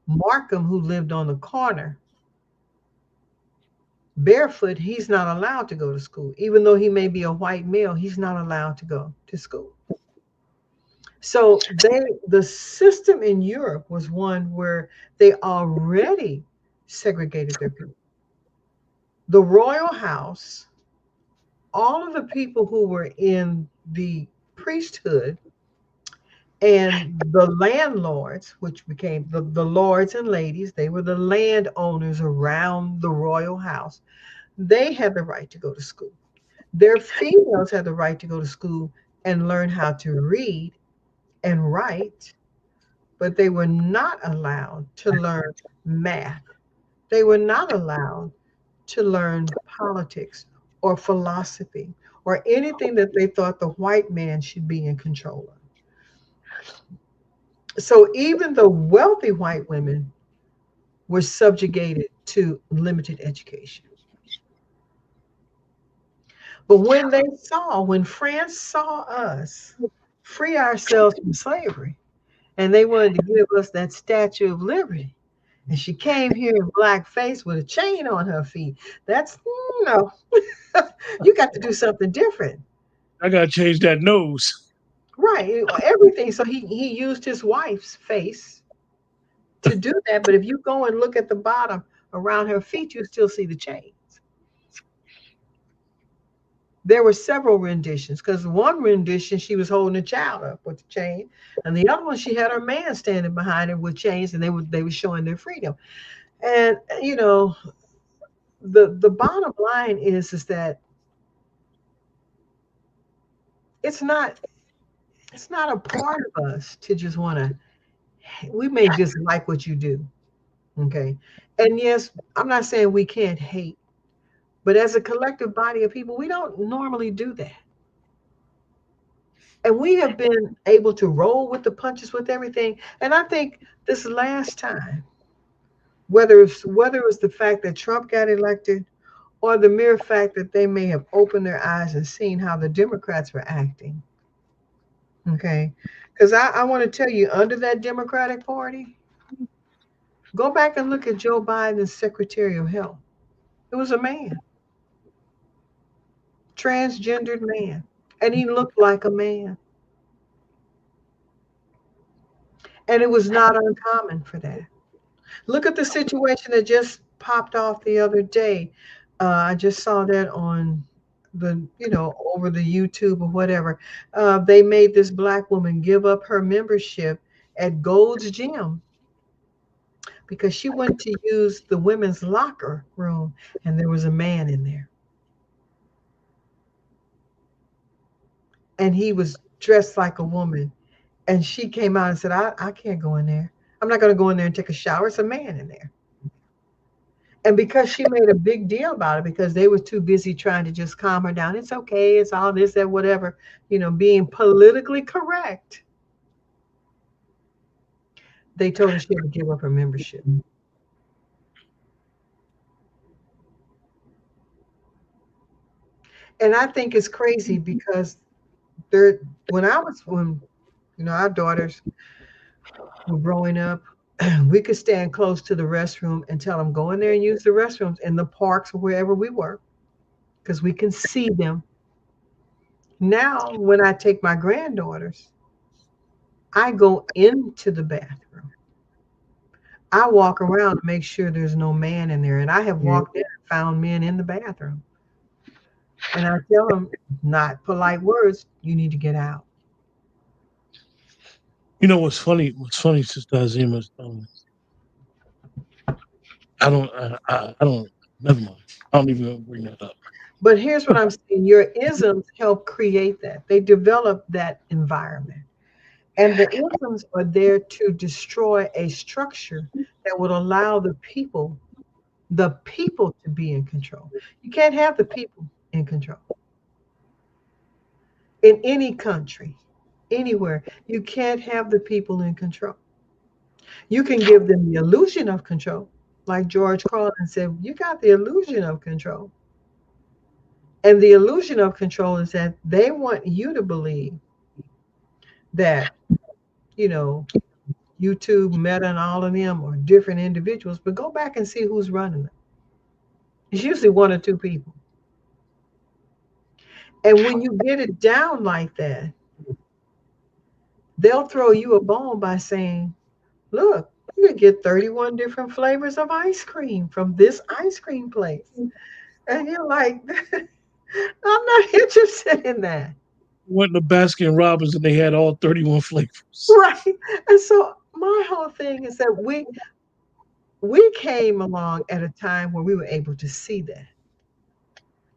Markham, who lived on the corner barefoot. He's not allowed to go to school. Even though he may be a white male, he's not allowed to go to school. So the system in Europe was one where they already segregated their people. The royal house, all of the people who were in the priesthood and the landlords, which became the lords and ladies, they were the landowners around the royal house. They had the right to go to school. Their females had the right to go to school and learn how to read and write, but they were not allowed to learn math. They were not allowed to learn politics or philosophy or anything that they thought the white man should be in control of. So even the wealthy white women were subjugated to limited education. But when France saw us free ourselves from slavery, and they wanted to give us that Statue of Liberty, and she came here in blackface with a chain on her feet. That's no, you got to do something different. I gotta change that nose. Right, everything. So he used his wife's face to do that. But if you go and look at the bottom around her feet, you still see the chains. There were several renditions because one rendition she was holding a child up with the chain, and the other one she had her man standing behind her with chains, and they were showing their freedom. And the bottom line is that it's not it's not a part of us to just want to. We may just like what you do, okay? And yes, I'm not saying we can't hate, but as a collective body of people, we don't normally do that. And we have been able to roll with the punches with everything. And I think this last time, whether it's the fact that Trump got elected or the mere fact that they may have opened their eyes and seen how the Democrats were acting, okay? Because I want to tell you, under that Democratic Party, go back and look at Joe Biden's Secretary of Health. It was a man, transgendered man, and he looked like a man. And it was not uncommon for that. Look at the situation that just popped off the other day. I just saw that on over the YouTube or whatever. They made this black woman give up her membership at Gold's Gym because she went to use the women's locker room and there was a man in there. And he was dressed like a woman. And she came out and said, I can't go in there. I'm not going to go in there and take a shower. It's a man in there. And because she made a big deal about it, because they were too busy trying to just calm her down. It's okay. It's all this, that, whatever, being politically correct. They told her she had to give up her membership. And I think it's crazy because when our daughters were growing up, we could stand close to the restroom and tell them, go in there and use the restrooms in the parks or wherever we were, because we can see them. Now, when I take my granddaughters, I go into the bathroom. I walk around to make sure there's no man in there. And I have walked in and found men in the bathroom. And I tell them, not polite words, you need to get out. You know what's funny? What's funny, Sister Azima, I don't. Never mind. I don't even bring that up. But here's what I'm saying: your isms help create that. They develop that environment, and the isms are there to destroy a structure that would allow the people to be in control. You can't have the people in control in any country, anywhere. You can't have the people in control. You can give them the illusion of control, like George Carlin said, you got the illusion of control. And the illusion of control is that they want you to believe that, YouTube, Meta, and all of them are different individuals, but go back and see who's running them. It's usually one or two people. And when you get it down like that, they'll throw you a bone by saying, look, you could get 31 different flavors of ice cream from this ice cream place. And you're like, I'm not interested in that. Went to Baskin Robbins and they had all 31 flavors. Right. And so my whole thing is that we came along at a time where we were able to see that.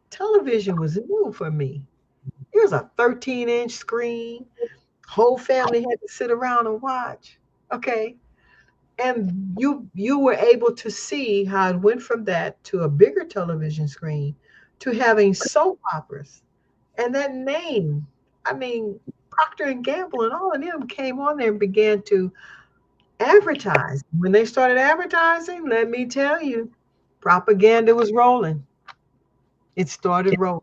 Television was new for me. It was a 13-inch screen. Whole family had to sit around and watch. Okay. And you were able to see how it went from that to a bigger television screen to having soap operas. And that name, I mean, Procter and Gamble and all of them came on there and began to advertise. When they started advertising, let me tell you, propaganda was rolling. It started rolling.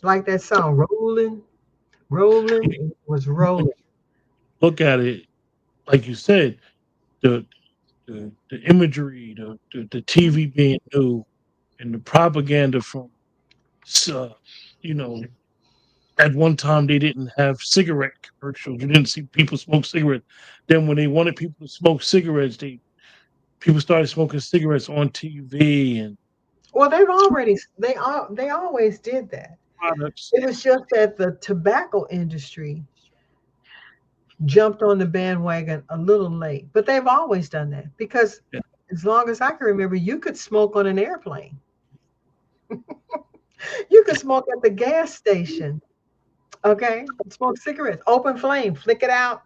Like that song, rolling, rolling, it was rolling. Look at it, like you said, the imagery, the TV being new, and the propaganda from, you know, at one time they didn't have cigarette commercials. You didn't see people smoke cigarettes. Then when they wanted people to smoke cigarettes, people started smoking cigarettes on TV and Well, they always did that. products. It was just that the tobacco industry jumped on the bandwagon a little late, but they've always done that because Yeah. as long as I can remember, you could smoke on an airplane. You could smoke at the gas station. Okay, smoke cigarettes, open flame, flick it out,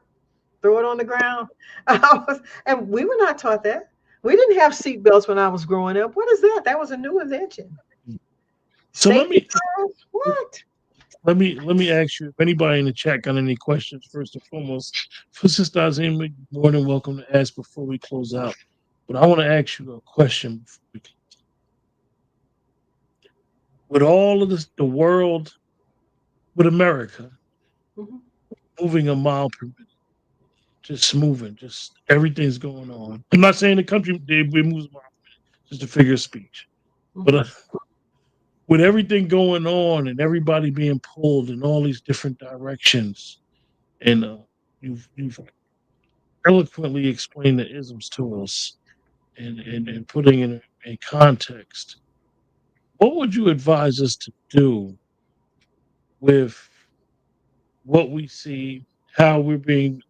throw it on the ground. And we were not taught that. We didn't have seat belts when I was growing up. What is that? That was a new invention. So Safety first? What? let me ask you if anybody in the chat got any questions first and foremost. For Sister Azim, you're more than welcome to ask before we close out. But I want to ask you a question before we close. With all of this, the world, with America Mhm. moving a mile per minute, just moving, just everything's going on. I'm not saying the country they moves a mile per minute, just a figure of speech. But Mhm. with everything going on and everybody being pulled in all these different directions, and you've eloquently explained the isms to us and putting in a context, what would you advise us to do with what we see, how we're being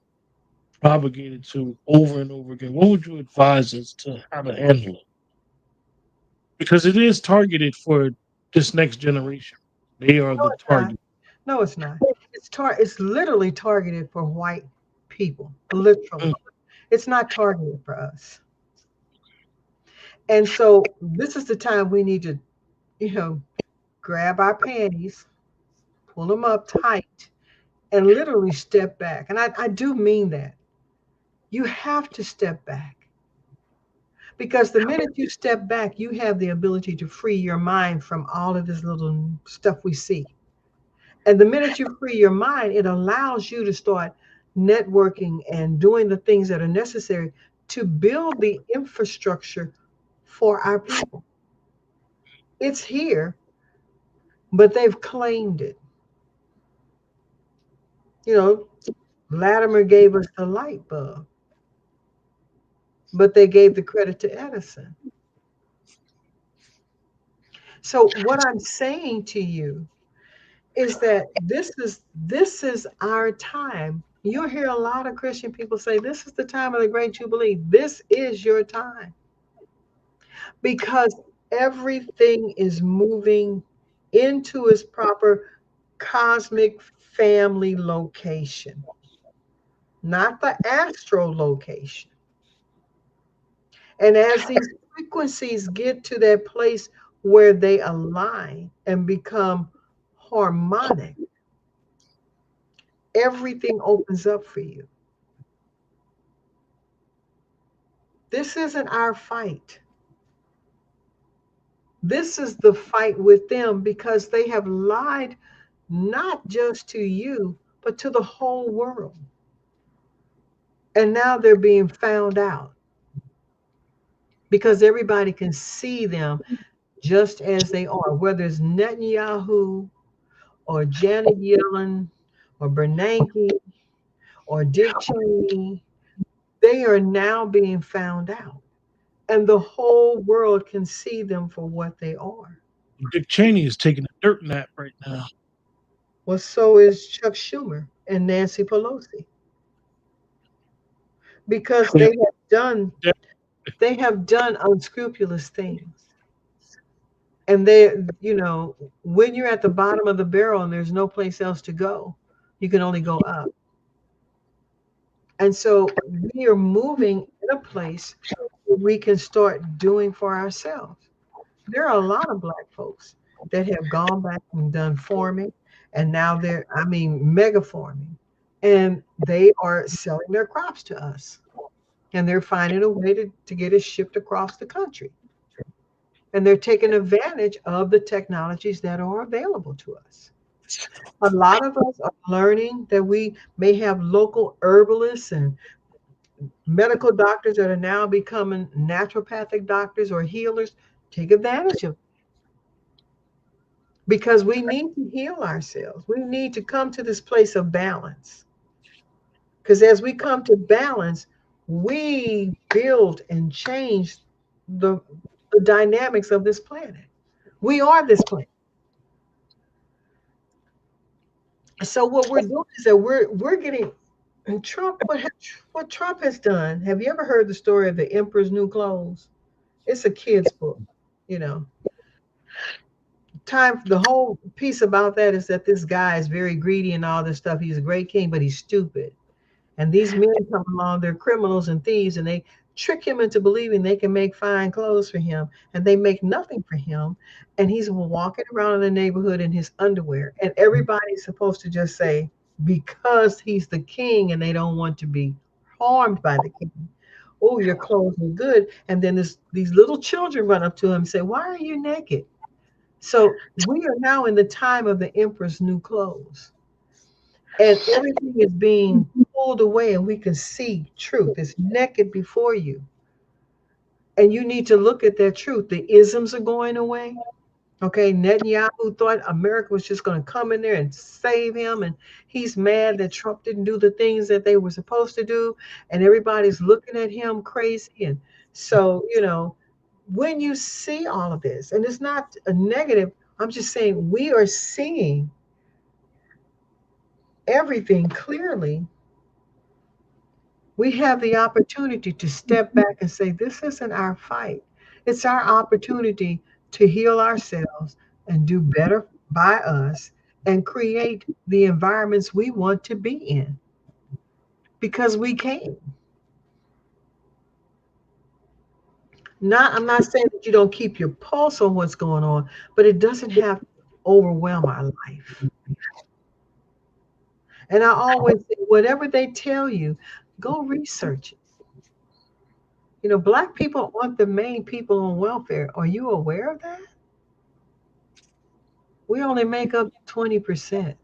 propagated to over and over again? What would you advise us to how to handle it? Because it is targeted for this next generation. They are No, the it's not. target. No, it's not. It's literally targeted for white people. Literally. Mm. It's not targeted for us. And so this is the time we need to, you know, grab our panties, pull them up tight, and literally step back. And I do mean that. You have to step back because the minute you step back, you have the ability to free your mind from all of this little stuff we see. And the minute you free your mind, it allows you to start networking and doing the things that are necessary to build the infrastructure for our people. It's here, but they've claimed it. You know, Latimer gave us the light bulb, but they gave the credit to Edison. So what I'm saying to you is that this is our time. You'll hear a lot of Christian people say this is the time of the great jubilee. This is your time because everything is moving into its proper cosmic family location, not the astro location. And as these frequencies get to that place where they align and become harmonic, everything opens up for you. This isn't our fight. This is the fight with them because they have lied not just to you, but to the whole world. And now they're being found out because everybody can see them just as they are, whether it's Netanyahu or Janet Yellen or Bernanke or Dick Cheney. They are now being found out. And the whole world can see them for what they are. Dick Cheney is taking a dirt nap right now. Well, so is Chuck Schumer and Nancy Pelosi because Yeah. they have done unscrupulous things. And they, when you're at the bottom of the barrel and there's no place else to go, you can only go up. And so we are moving in a place where we can start doing for ourselves. There are a lot of Black folks that have gone back and done farming, and now mega farming, and they are selling their crops to us, and they're finding a way to get it shipped across the country. And they're taking advantage of the technologies that are available to us. A lot of us are learning that we may have local herbalists and medical doctors that are now becoming naturopathic doctors or healers. Take advantage of it because we need to heal ourselves. We need to come to this place of balance. Because as we come to balance, we build and change the dynamics of this planet. We are this planet. So what we're doing is that we're getting, and Trump, what Trump has done. Have you ever heard the story of the Emperor's New Clothes? It's a kid's book, you know. The whole piece about that is that this guy is very greedy and all this stuff. He's a great king, but he's stupid. And these men come along, they're criminals and thieves, and they trick him into believing they can make fine clothes for him, and they make nothing for him. And he's walking around in the neighborhood in his underwear, and everybody's supposed to just say, because he's the king and they don't want to be harmed by the king, oh, your clothes are good. And then these little children run up to him and say, why are you naked? So we are now in the time of the emperor's new clothes. And everything is being pulled away, and we can see truth. It's naked before you. And you need to look at that truth. The isms are going away. Okay, Netanyahu thought America was just going to come in there and save him. And he's mad that Trump didn't do the things that they were supposed to do. And everybody's looking at him crazy. And so, when you see all of this, and it's not a negative, I'm just saying we are seeing everything clearly. We have the opportunity to step back and say, this isn't our fight. It's our opportunity to heal ourselves and do better by us and create the environments we want to be in, because we can. I'm not saying that you don't keep your pulse on what's going on, but it doesn't have to overwhelm our life. And I always say, whatever they tell you, go research it. Black people aren't the main people on welfare. Are you aware of that? We only make up 20%.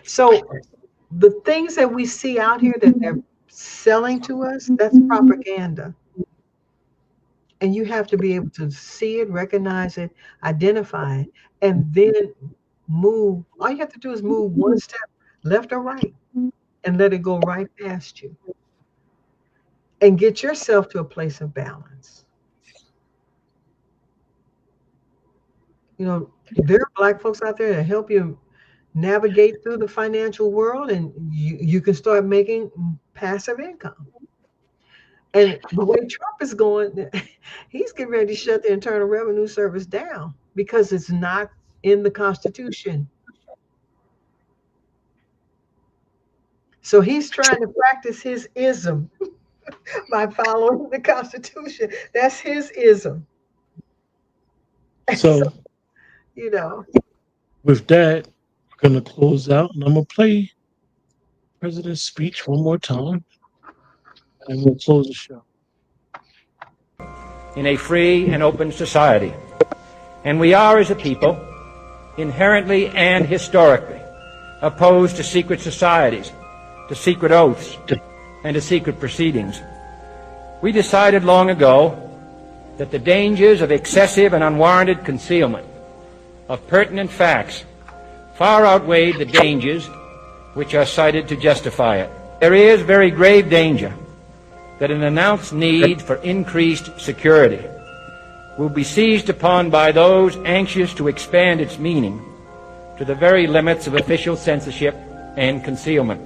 So the things that we see out here that they're selling to us, that's propaganda. And you have to be able to see it, recognize it, identify it, and then move. All you have to do is move one step left or right and let it go right past you. And get yourself to a place of balance. There are Black folks out there that help you navigate through the financial world, and you can start making passive income. And the way Trump is going, he's getting ready to shut the Internal Revenue Service down because it's not in the Constitution. So he's trying to practice his ism by following the Constitution. That's his ism. So, with that, we're going to close out, and I'm going to play President's speech one more time, and we'll close the show. In a free and open society. And we are, as a people, inherently and historically opposed to secret societies, to secret oaths, and to secret proceedings. We decided long ago that the dangers of excessive and unwarranted concealment of pertinent facts far outweighed the dangers which are cited to justify it. There is very grave danger that an announced need for increased security will be seized upon by those anxious to expand its meaning to the very limits of official censorship and concealment.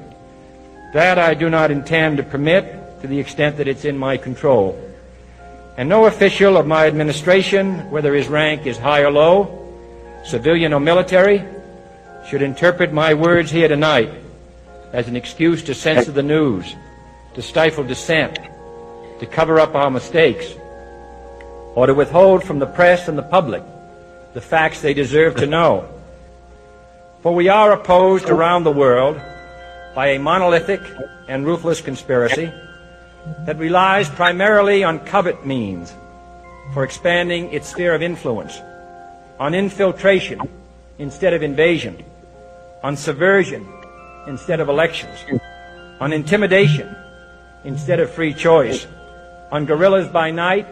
That I do not intend to permit to the extent that it's in my control. And no official of my administration, whether his rank is high or low, civilian or military, should interpret my words here tonight as an excuse to censor the news, to stifle dissent, to cover up our mistakes, or to withhold from the press and the public the facts they deserve to know. For we are opposed around the world by a monolithic and ruthless conspiracy that relies primarily on covert means for expanding its sphere of influence, on infiltration instead of invasion, on subversion instead of elections, on intimidation instead of free choice, on guerrillas by night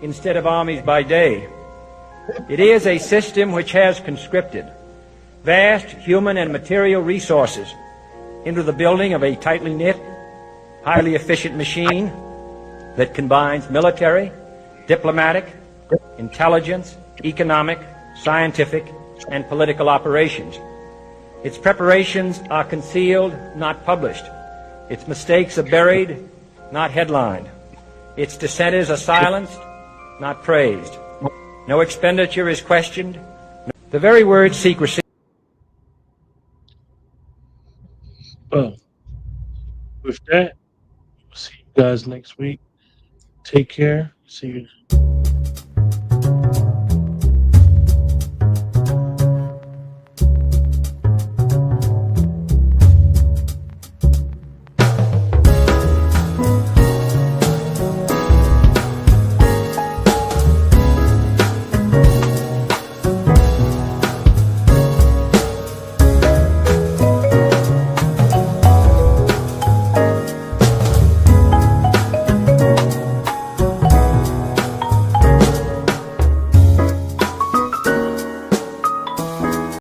instead of armies by day. It is a system which has conscripted vast human and material resources into the building of a tightly knit, highly efficient machine that combines military, diplomatic, intelligence, economic, scientific, and political operations. Its preparations are concealed, not published. Its mistakes are buried, not headlined. Its dissenters are silenced, not praised. No expenditure is questioned. The very word secrecy. Well, with that, see you guys next week. Take care. See you.